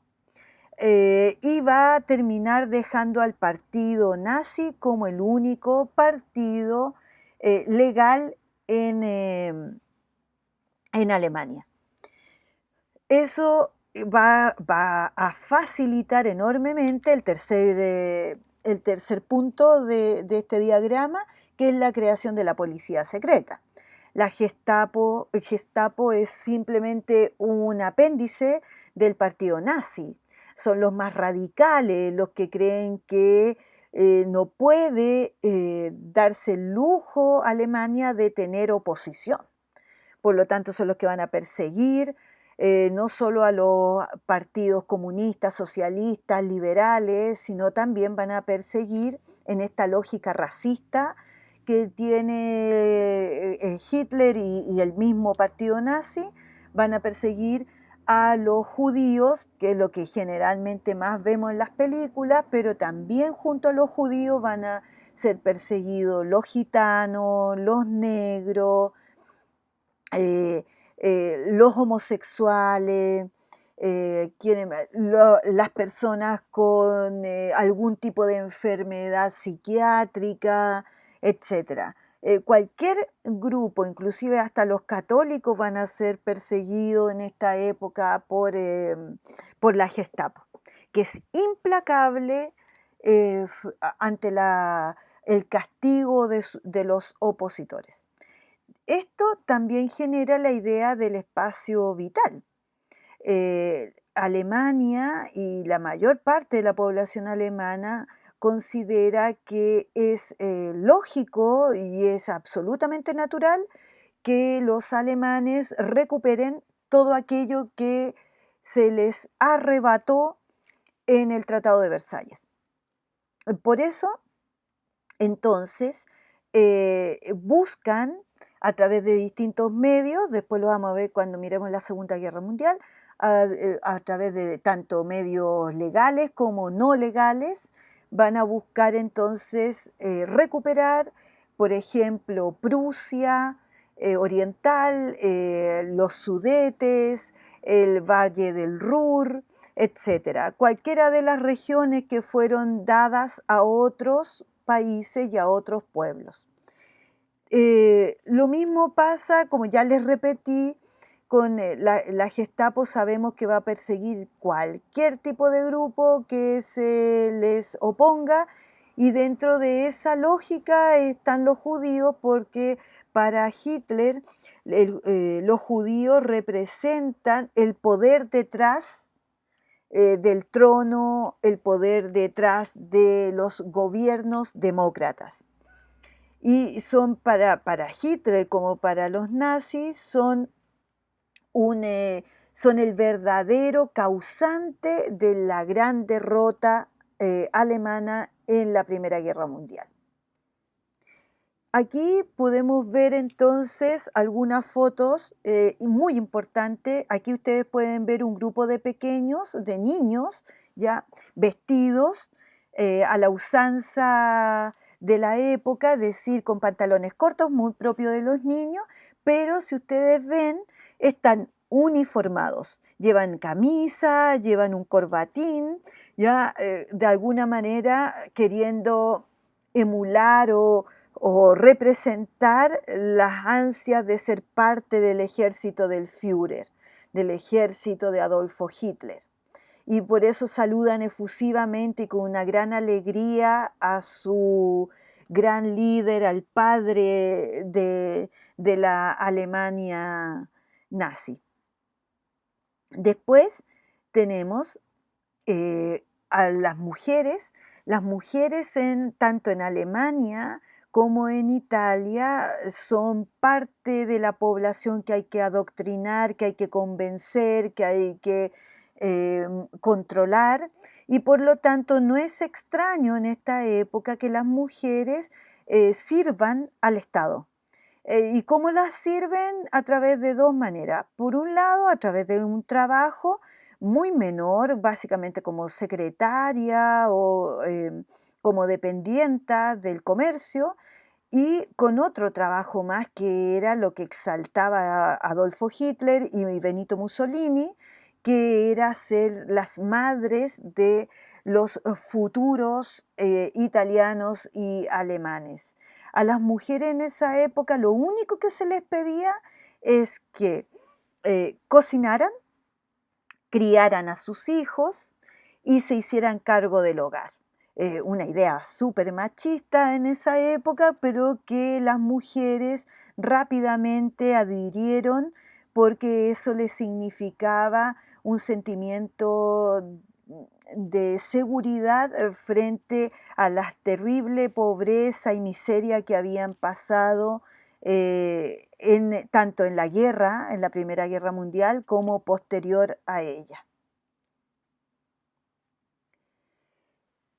Y va a terminar dejando al partido nazi como el único partido legal en Alemania. Eso va a facilitar enormemente el tercer punto de este diagrama, que es la creación de la policía secreta. El Gestapo es simplemente un apéndice del partido nazi. Son los más radicales, los que creen que no puede darse el lujo Alemania de tener oposición. Por lo tanto, son los que van a perseguir no solo a los partidos comunistas, socialistas, liberales, sino también van a perseguir en esta lógica racista que tiene Hitler y el mismo partido nazi. Van a perseguir a los judíos, que es lo que generalmente más vemos en las películas, pero también junto a los judíos van a ser perseguidos los gitanos, los negros, los homosexuales, las personas con algún tipo de enfermedad psiquiátrica, etc. Cualquier grupo, inclusive hasta los católicos, van a ser perseguidos en esta época por la Gestapo, que es implacable ante el castigo de los opositores. Esto también genera la idea del espacio vital. Alemania y la mayor parte de la población alemana considera que es lógico y es absolutamente natural que los alemanes recuperen todo aquello que se les arrebató en el Tratado de Versalles. Por eso, entonces, buscan a través de distintos medios, después lo vamos a ver cuando miremos la Segunda Guerra Mundial, a través de tanto medios legales como no legales, van a buscar entonces recuperar, por ejemplo, Prusia Oriental, los Sudetes, el Valle del Ruhr, etcétera. Cualquiera de las regiones que fueron dadas a otros países y a otros pueblos. Lo mismo pasa, como ya les repetí, la Gestapo sabemos que va a perseguir cualquier tipo de grupo que se les oponga, y dentro de esa lógica están los judíos, porque para Hitler los judíos representan el poder detrás del trono, el poder detrás de los gobiernos demócratas. Y son para Hitler como para los nazis, son el verdadero causante de la gran derrota alemana en la Primera Guerra Mundial. Aquí podemos ver entonces algunas fotos muy importantes. Aquí ustedes pueden ver un grupo de pequeños, de niños, ya vestidos a la usanza de la época, es decir, con pantalones cortos, muy propio de los niños, pero si ustedes ven, están uniformados. Llevan camisa, llevan un corbatín, ya de alguna manera queriendo emular o representar las ansias de ser parte del ejército del Führer, del ejército de Adolfo Hitler. Y por eso saludan efusivamente y con una gran alegría a su gran líder, al padre de la Alemania nazi. Después tenemos a las mujeres tanto en Alemania como en Italia son parte de la población que hay que adoctrinar, que hay que convencer, que hay que controlar, y por lo tanto no es extraño en esta época que las mujeres sirvan al Estado. ¿Y cómo las sirven? A través de dos maneras. Por un lado, a través de un trabajo muy menor, básicamente como secretaria o como dependienta del comercio, y con otro trabajo más que era lo que exaltaba a Adolfo Hitler y Benito Mussolini, que era ser las madres de los futuros italianos y alemanes. A las mujeres en esa época lo único que se les pedía es que cocinaran, criaran a sus hijos y se hicieran cargo del hogar. Una idea súper machista en esa época, pero que las mujeres rápidamente adhirieron porque eso les significaba un sentimiento de seguridad frente a la terrible pobreza y miseria que habían pasado tanto en la guerra, en la Primera Guerra Mundial, como posterior a ella.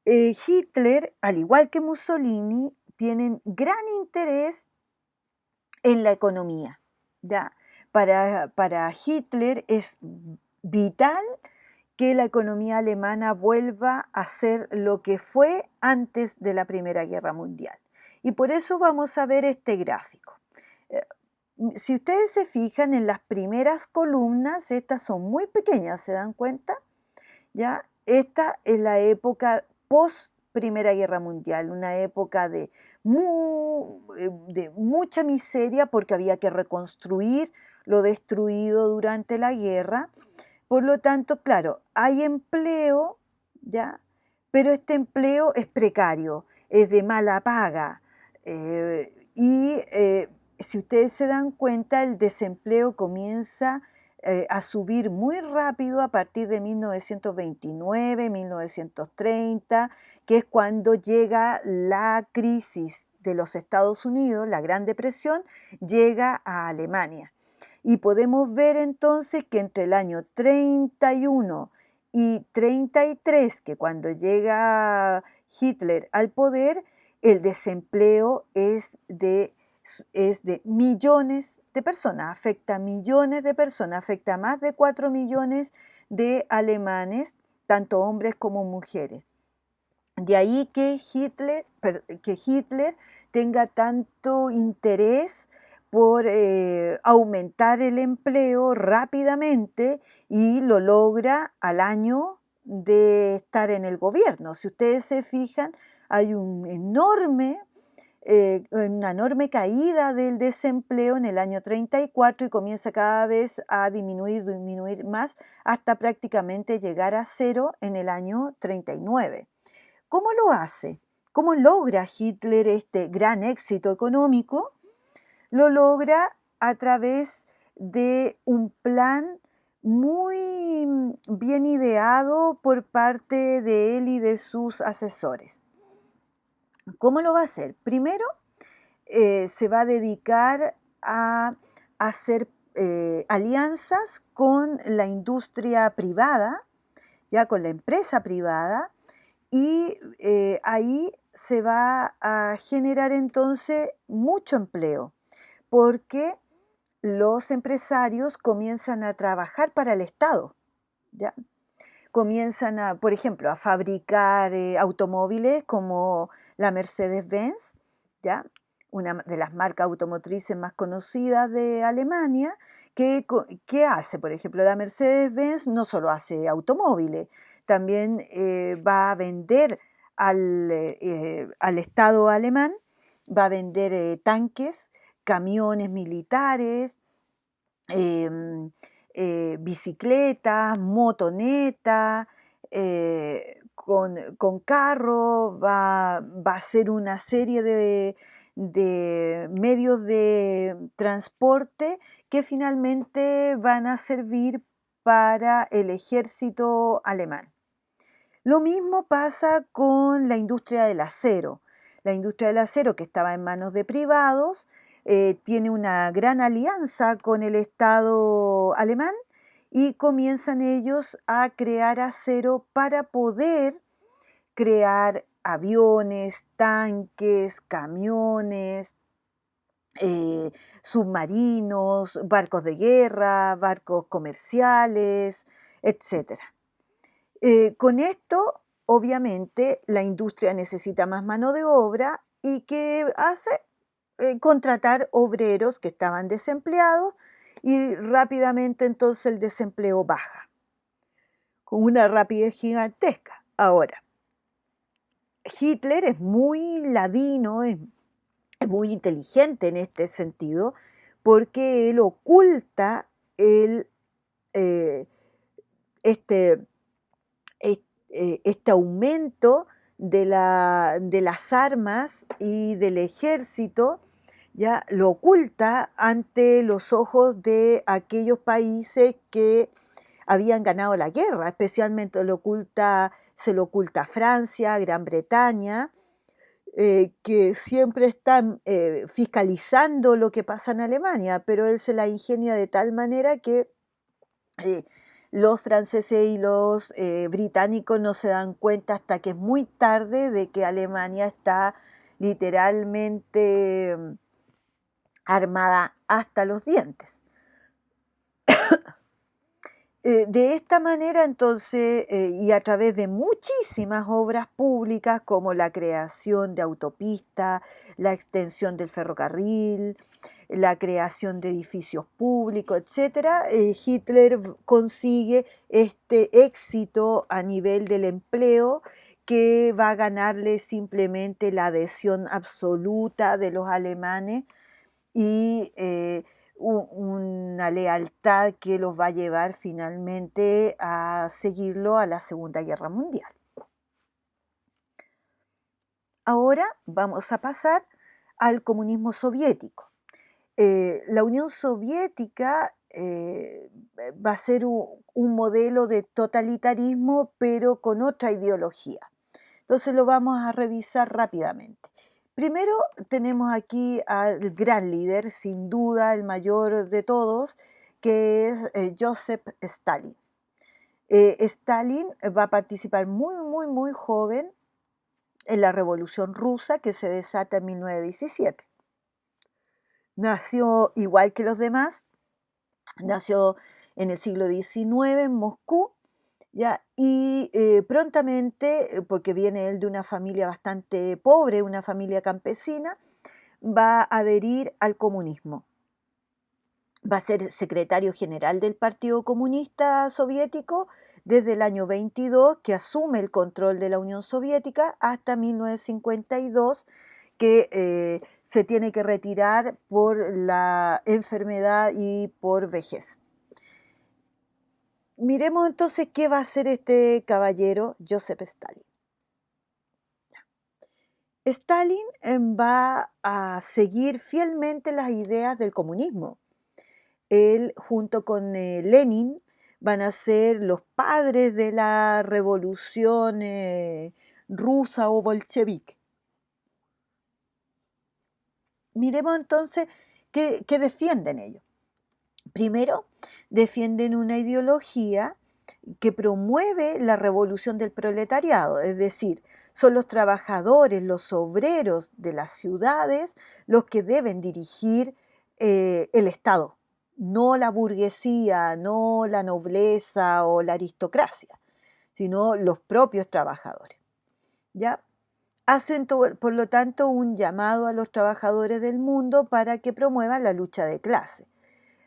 Hitler, al igual que Mussolini, tienen gran interés en la economía, ¿ya? Para Hitler es vital que la economía alemana vuelva a ser lo que fue antes de la Primera Guerra Mundial. Y por eso vamos a ver este gráfico. Eh, Si ustedes se fijan en las primeras columnas, estas son muy pequeñas, ¿se dan cuenta? ¿Ya? Esta es la época post Primera Guerra Mundial, una época de mucha miseria porque había que reconstruir lo destruido durante la guerra. Por lo tanto, claro, hay empleo, ¿ya? Pero este empleo es precario, es de mala paga. Si ustedes se dan cuenta, el desempleo comienza a subir muy rápido a partir de 1929, 1930, que es cuando llega la crisis de los Estados Unidos, la Gran Depresión, llega a Alemania. Y podemos ver entonces que entre el año 31 y 33, que cuando llega Hitler al poder, el desempleo es de millones de personas, afecta a millones de personas, afecta a más de 4 millones de alemanes, tanto hombres como mujeres. De ahí que Hitler tenga tanto interés por aumentar el empleo rápidamente, y lo logra al año de estar en el gobierno. Si ustedes se fijan, hay un enorme una enorme caída del desempleo en el año 34 y comienza cada vez a disminuir más hasta prácticamente llegar a cero en el año 39. ¿Cómo lo hace? ¿Cómo logra Hitler este gran éxito económico? Lo logra a través de un plan muy bien ideado por parte de él y de sus asesores. ¿Cómo lo va a hacer? Primero, se va a dedicar a hacer alianzas con la industria privada, ya con la empresa privada, y ahí se va a generar entonces mucho empleo, porque los empresarios comienzan a trabajar para el Estado, ¿ya? Comienzan a, por ejemplo, a fabricar automóviles como la Mercedes-Benz, ¿ya? Una de las marcas automotrices más conocidas de Alemania. ¿Qué hace? Por ejemplo, la Mercedes-Benz no solo hace automóviles, también va a vender al Estado alemán, va a vender tanques, camiones militares, em, bicicletas, motoneta, con carro, va a hacer una serie de medios de transporte que finalmente van a servir para el ejército alemán. Lo mismo pasa con la industria del acero. La industria del acero, que estaba en manos de privados, tiene una gran alianza con el Estado alemán y comienzan ellos a crear acero para poder crear aviones, tanques, camiones, eh, submarinos, barcos de guerra, barcos comerciales, etcétera. Con esto, obviamente, la industria necesita más mano de obra y ¿qué hace? Contratar obreros que estaban desempleados y rápidamente entonces el desempleo baja, con una rapidez gigantesca. Ahora, Hitler es muy ladino, es muy inteligente en este sentido, porque él oculta el, eh, este este aumento de las armas y del ejército, ya lo oculta ante los ojos de aquellos países que habían ganado la guerra, especialmente se lo oculta a Francia, Gran Bretaña, que siempre están fiscalizando lo que pasa en Alemania, pero él se la ingenia de tal manera que eh, los franceses y los británicos no se dan cuenta hasta que es muy tarde de que Alemania está literalmente armada hasta los dientes. De esta manera, entonces, y a través de muchísimas obras públicas como la creación de autopistas, la extensión del ferrocarril, la creación de edificios públicos, etcétera, Hitler consigue este éxito a nivel del empleo que va a ganarle simplemente la adhesión absoluta de los alemanes y una lealtad que los va a llevar finalmente a seguirlo a la Segunda Guerra Mundial. Ahora vamos a pasar al comunismo soviético. La Unión Soviética va a ser un modelo de totalitarismo, pero con otra ideología. Entonces lo vamos a revisar rápidamente. Primero tenemos aquí al gran líder, sin duda el mayor de todos, que es Joseph Stalin. Stalin va a participar muy joven en la Revolución Rusa que se desata en 1917. Nació igual que los demás, nació en el siglo XIX en Moscú, ¿ya? Y prontamente, porque viene él de una familia bastante pobre, una familia campesina, va a adherir al comunismo. Va a ser secretario general del Partido Comunista Soviético desde el año 22, que asume el control de la Unión Soviética, hasta 1952, que se tiene que retirar por la enfermedad y por vejez. Miremos entonces qué va a hacer este caballero, Joseph Stalin. Stalin va a seguir fielmente las ideas del comunismo. Él, junto con Lenin, van a ser los padres de la revolución rusa o bolchevique. Miremos entonces qué defienden ellos. Primero, defienden una ideología que promueve la revolución del proletariado, es decir, son los trabajadores, los obreros de las ciudades los que deben dirigir el Estado, no la burguesía, no la nobleza o la aristocracia, sino los propios trabajadores. ¿Ya? Hacen, por lo tanto, un llamado a los trabajadores del mundo para que promuevan la lucha de clase.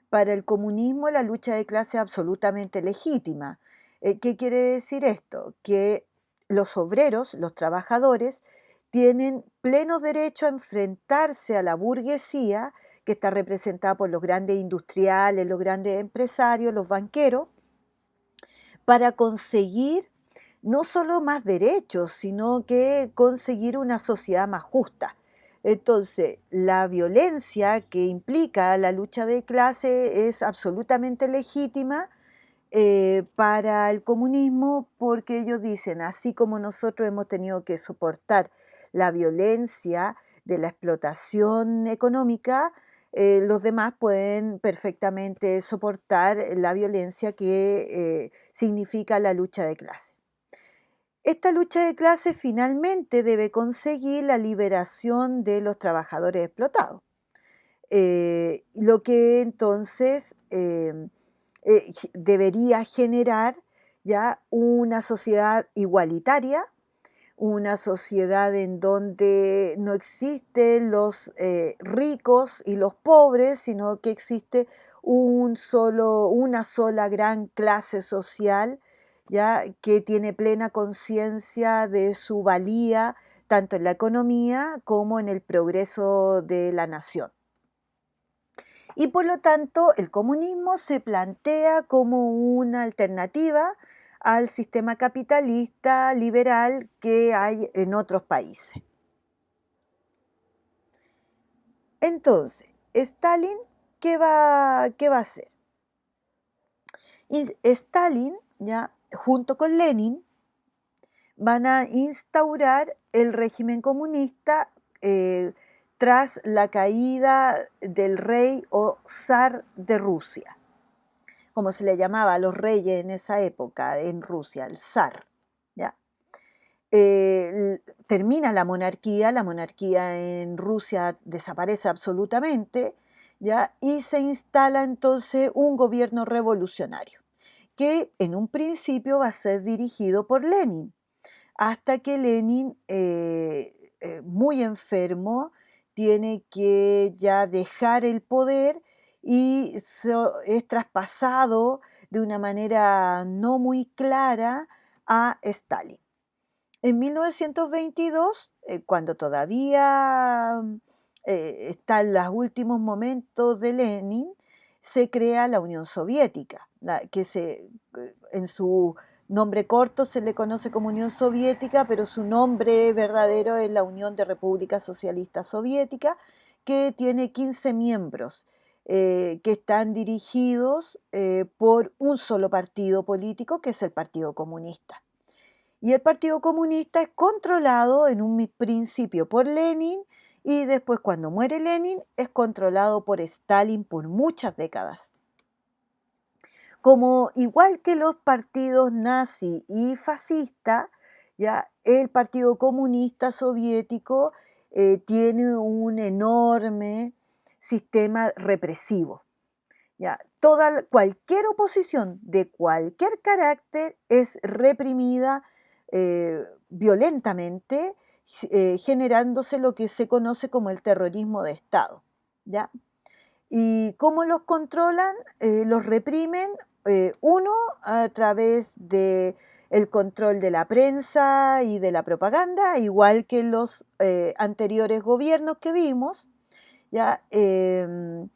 Para el comunismo la lucha de clase es absolutamente legítima. ¿Qué quiere decir esto? Que los obreros, los trabajadores, tienen pleno derecho a enfrentarse a la burguesía, que está representada por los grandes industriales, los grandes empresarios, los banqueros, para conseguir no solo más derechos, sino que conseguir una sociedad más justa. Entonces, la violencia que implica la lucha de clase es absolutamente legítima para el comunismo, porque ellos dicen, así como nosotros hemos tenido que soportar la violencia de la explotación económica, los demás pueden perfectamente soportar la violencia que significa la lucha de clase. Esta lucha de clase finalmente debe conseguir la liberación de los trabajadores explotados, lo que entonces debería generar ya una sociedad igualitaria, una sociedad en donde no existen los ricos y los pobres, sino que existe una sola gran clase social, ya que tiene plena conciencia de su valía tanto en la economía como en el progreso de la nación. Y por lo tanto, el comunismo se plantea como una alternativa al sistema capitalista liberal que hay en otros países. Entonces, Stalin, ¿qué va a hacer? Y Stalin, ya, junto con Lenin, van a instaurar el régimen comunista tras la caída del rey o zar de Rusia, como se le llamaba a los reyes en esa época en Rusia, el zar. ¿Ya? Termina la monarquía en Rusia desaparece absolutamente, ¿ya? Y se instala entonces un gobierno revolucionario, que en un principio va a ser dirigido por Lenin, hasta que Lenin, muy enfermo, tiene que ya dejar el poder y es traspasado de una manera no muy clara a Stalin. En 1922, cuando todavía están los últimos momentos de Lenin, se crea la Unión Soviética, en su nombre corto se le conoce como Unión Soviética, pero su nombre verdadero es la Unión de Repúblicas Socialistas Soviéticas, que tiene 15 miembros que están dirigidos por un solo partido político, que es el Partido Comunista. Y el Partido Comunista es controlado en un principio por Lenin y después, cuando muere Lenin, es controlado por Stalin por muchas décadas. Como igual que los partidos nazi y fascista, ya el Partido Comunista Soviético tiene un enorme sistema represivo. Ya, cualquier oposición de cualquier carácter es reprimida violentamente, generándose lo que se conoce como el terrorismo de Estado. ¿Ya? ¿Y cómo los controlan? Los reprimen, uno, a través de el control de la prensa y de la propaganda, igual que los anteriores gobiernos que vimos, ¿ya? Se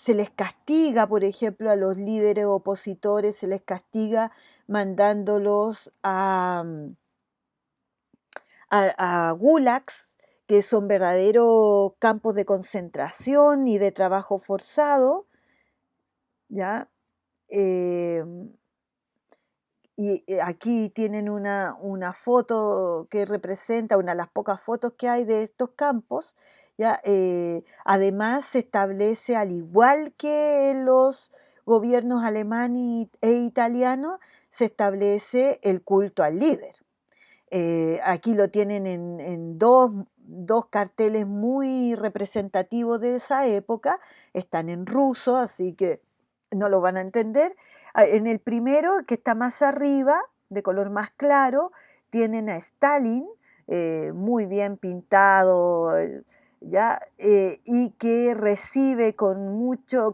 les castiga, por ejemplo, a los líderes opositores, se les castiga mandándolos a gulags, que son verdaderos campos de concentración y de trabajo forzado, ¿ya? Em, aquí tienen una foto que representa, una de las pocas fotos que hay de estos campos, ¿ya? Además se establece, al igual que en los gobiernos alemán e italiano, se establece el culto al líder. Aquí lo tienen en dos carteles muy representativos de esa época, están en ruso, así que no lo van a entender. En el primero, que está más arriba, de color más claro, tienen a Stalin, muy bien pintado, y que recibe con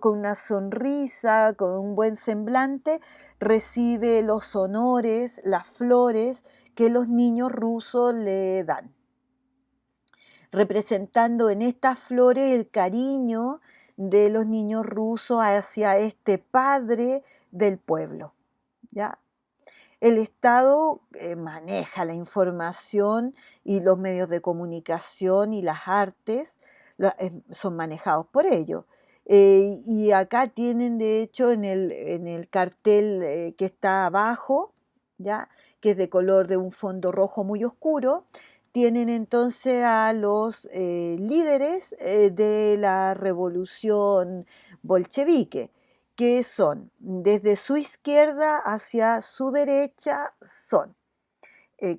una sonrisa, con un buen semblante, recibe los honores, las flores que los niños rusos le dan, representando en estas flores el cariño de los niños rusos hacia este padre del pueblo, ¿ya? El Estado maneja la información y los medios de comunicación y las artes son manejados por ellos. Y acá tienen, de hecho, en el cartel que está abajo, ¿ya? Que es de color de un fondo rojo muy oscuro, tienen entonces a los líderes de la revolución bolchevique, que son desde su izquierda hacia su derecha, son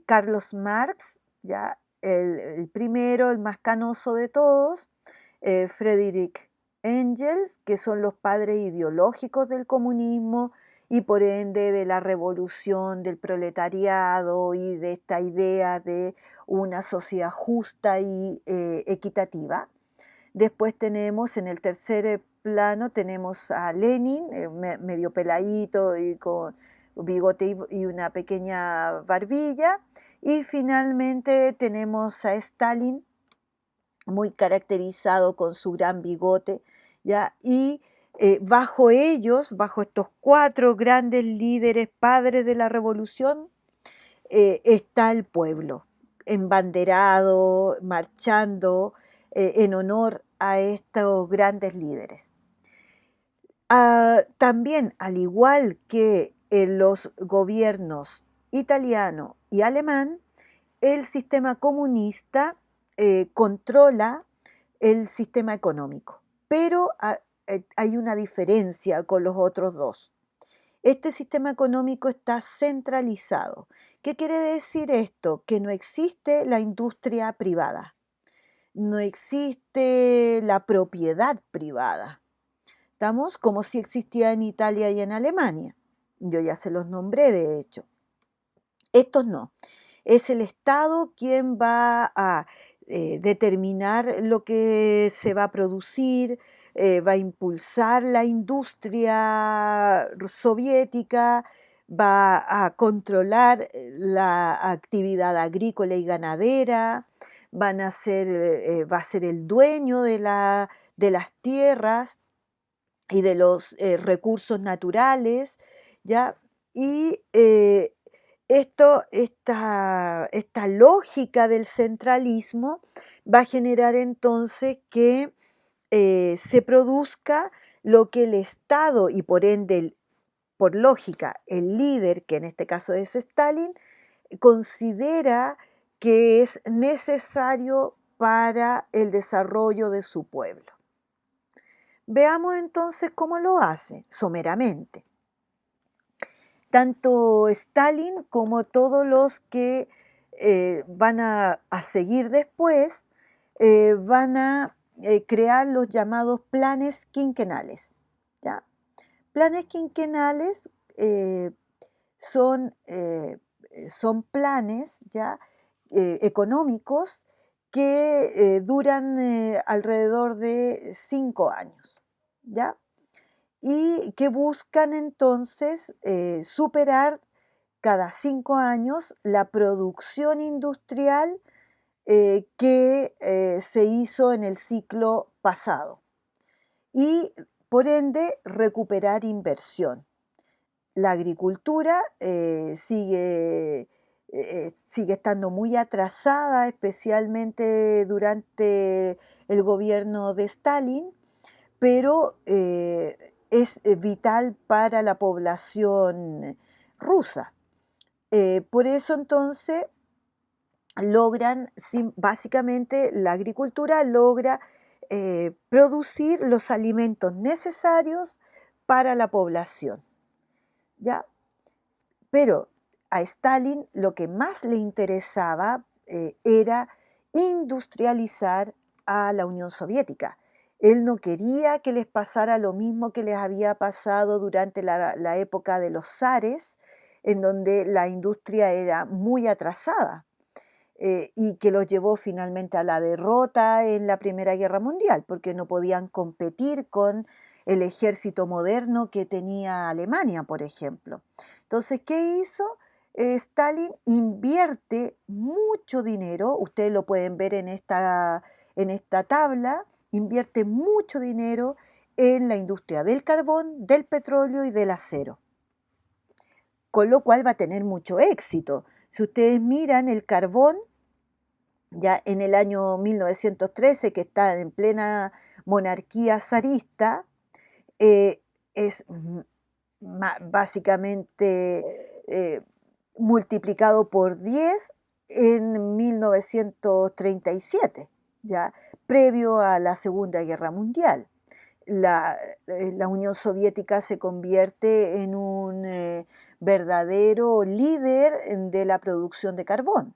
Carlos Marx, ya el primero, el más canoso de todos, Friedrich Engels, que son los padres ideológicos del comunismo y por ende de la revolución del proletariado y de esta idea de una sociedad justa y equitativa. Después tenemos en el tercer plano, tenemos a Lenin, medio peladito y con bigote y una pequeña barbilla. Y finalmente tenemos a Stalin, muy caracterizado con su gran bigote, ¿ya? Y bajo ellos, bajo estos cuatro grandes líderes, padres de la revolución, está el pueblo, embanderado, marchando en honor a estos grandes líderes. También, al igual que en los gobiernos italiano y alemán, el sistema comunista controla el sistema económico, pero hay una diferencia con los otros dos. Este sistema económico está centralizado. ¿Qué quiere decir esto? Que no existe la industria privada, no existe la propiedad privada. Estamos como si existía en Italia y en Alemania. Yo ya se los nombré, de hecho. Estos no. Es el Estado quien va a determinar lo que se va a producir, va a impulsar la industria soviética, va a controlar la actividad agrícola y ganadera, va a ser el dueño de las tierras y de los recursos naturales, ¿ya? Y esta lógica del centralismo va a generar entonces que se produzca lo que el Estado y por ende, por lógica, el líder, que en este caso es Stalin, considera que es necesario para el desarrollo de su pueblo. Veamos entonces cómo lo hace, someramente. Tanto Stalin como todos los que van a seguir después van a crear los llamados planes quinquenales, ¿ya? Planes quinquenales son, son planes, ¿ya? Económicos que duran alrededor de 5 años, ¿ya? Y que buscan entonces superar cada 5 años la producción industrial que se hizo en el ciclo pasado y por ende recuperar inversión. La agricultura sigue estando muy atrasada, especialmente durante el gobierno de Stalin, pero es vital para la población rusa. Por eso entonces básicamente la agricultura logra producir los alimentos necesarios para la población, ¿ya? Pero a Stalin lo que más le interesaba era industrializar a la Unión Soviética. Él no quería que les pasara lo mismo que les había pasado durante la época de los zares, en donde la industria era muy atrasada y que los llevó finalmente a la derrota en la Primera Guerra Mundial, porque no podían competir con el ejército moderno que tenía Alemania, por ejemplo. Entonces, ¿qué hizo? Stalin invierte mucho dinero, ustedes lo pueden ver en esta tabla, invierte mucho dinero en la industria del carbón, del petróleo y del acero, con lo cual va a tener mucho éxito. Si ustedes miran el carbón, ya en el año 1913, que está en plena monarquía zarista, eh, es básicamente multiplicado por 10 en 1937, ya previo a la Segunda Guerra Mundial. La Unión Soviética se convierte en un verdadero líder de la producción de carbón.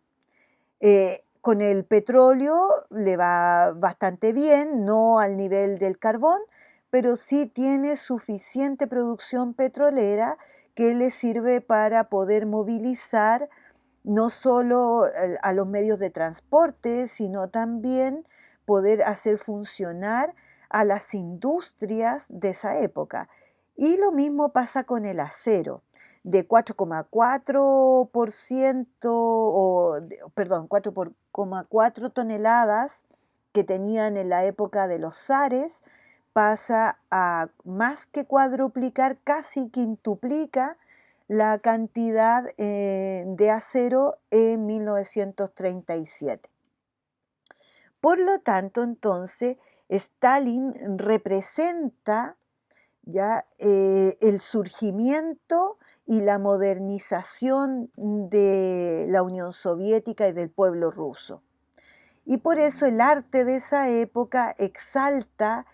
Con el petróleo le va bastante bien, no al nivel del carbón, pero sí tiene suficiente producción petrolera que le sirve para poder movilizar no solo a los medios de transporte, sino también poder hacer funcionar a las industrias de esa época. Y lo mismo pasa con el acero, de 4,4% perdón, 4,4 toneladas que tenían en la época de los zares, pasa a más que cuadruplicar, casi quintuplica la cantidad de acero en 1937. Por lo tanto, entonces, Stalin representa ya el surgimiento y la modernización de la Unión Soviética y del pueblo ruso. Y por eso el arte de esa época exalta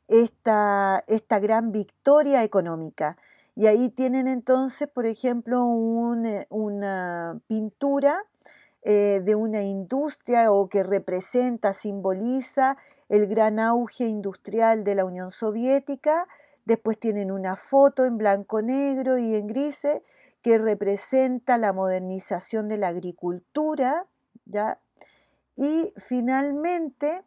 esta gran victoria económica. Y ahí tienen entonces, por ejemplo, una pintura de una industria o que representa, simboliza el gran auge industrial de la Unión Soviética. Después tienen una foto en blanco, negro y en grises que representa la modernización de la agricultura, ¿ya? Y finalmente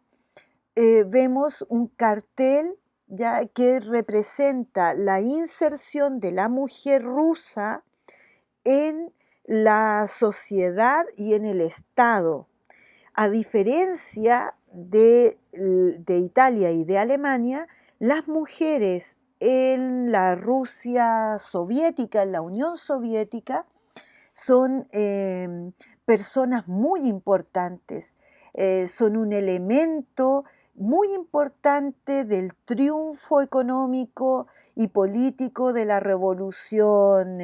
vemos un cartel ya que representa la inserción de la mujer rusa en la sociedad y en el Estado. A diferencia de Italia y de Alemania, las mujeres en la Rusia soviética, en la Unión Soviética, son personas muy importantes, son un elemento muy importante del triunfo económico y político de la revolución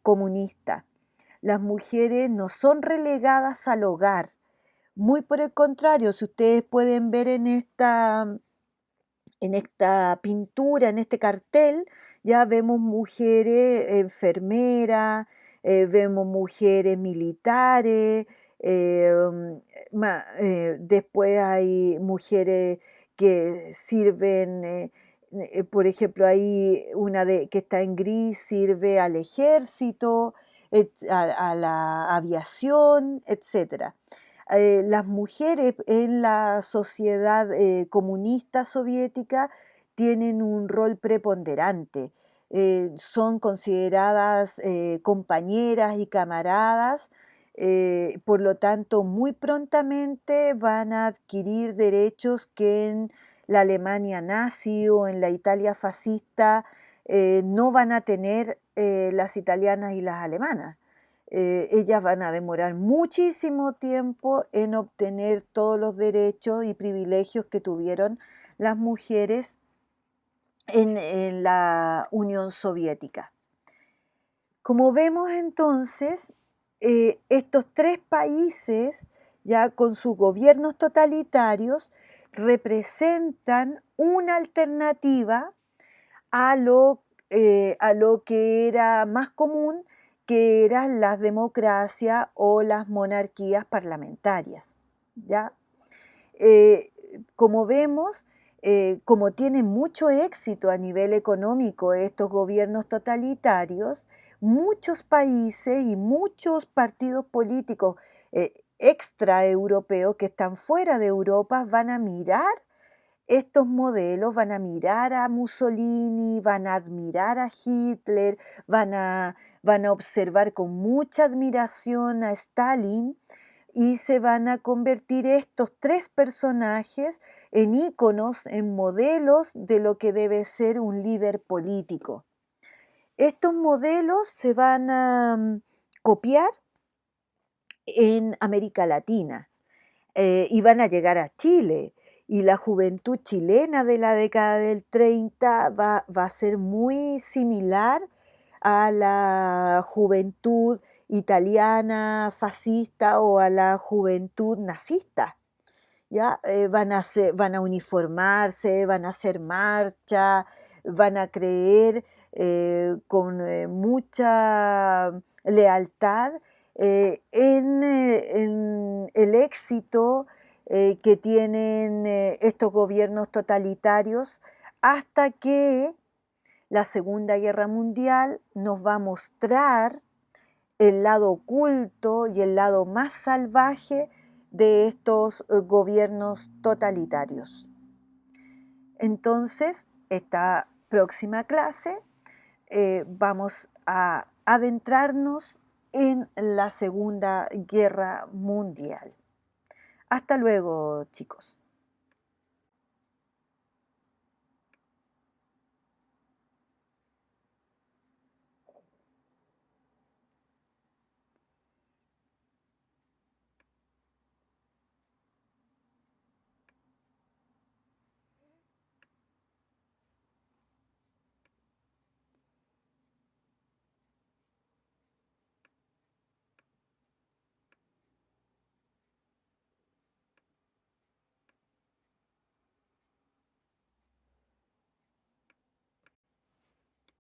comunista. Las mujeres no son relegadas al hogar, muy por el contrario, si ustedes pueden ver en esta pintura, en este cartel, ya vemos mujeres enfermeras, vemos mujeres militares, después hay mujeres que sirven, por ejemplo, hay que está en gris, sirve al ejército, a la aviación, etcétera. Las mujeres en la sociedad comunista soviética tienen un rol preponderante. son consideradas compañeras y camaradas, por lo tanto, muy prontamente van a adquirir derechos que en la Alemania nazi o en la Italia fascista no van a tener las italianas y las alemanas. Ellas van a demorar muchísimo tiempo en obtener todos los derechos y privilegios que tuvieron las mujeres en la Unión Soviética. Como vemos entonces, estos tres países, ya con sus gobiernos totalitarios, representan una alternativa a lo que era más común, que eran las democracias o las monarquías parlamentarias. ¿Ya? Eh, Como vemos, como tienen mucho éxito a nivel económico estos gobiernos totalitarios, muchos países y muchos partidos políticos extraeuropeos que están fuera de Europa van a mirar estos modelos, van a mirar a Mussolini, van a admirar a Hitler, van a observar con mucha admiración a Stalin y se van a convertir estos tres personajes en íconos, en modelos de lo que debe ser un líder político. Estos modelos se van a copiar en América Latina y van a llegar a Chile. Y la juventud chilena de la década del 30 va a ser muy similar a la juventud italiana fascista o a la juventud nazista. ¿Ya? Van a uniformarse, van a hacer marcha, van a creer con mucha lealtad en el éxito que tienen estos gobiernos totalitarios hasta que la Segunda Guerra Mundial nos va a mostrar el lado oculto y el lado más salvaje de estos gobiernos totalitarios. Entonces, esta próxima clase vamos a adentrarnos en la Segunda Guerra Mundial. Hasta luego, chicos.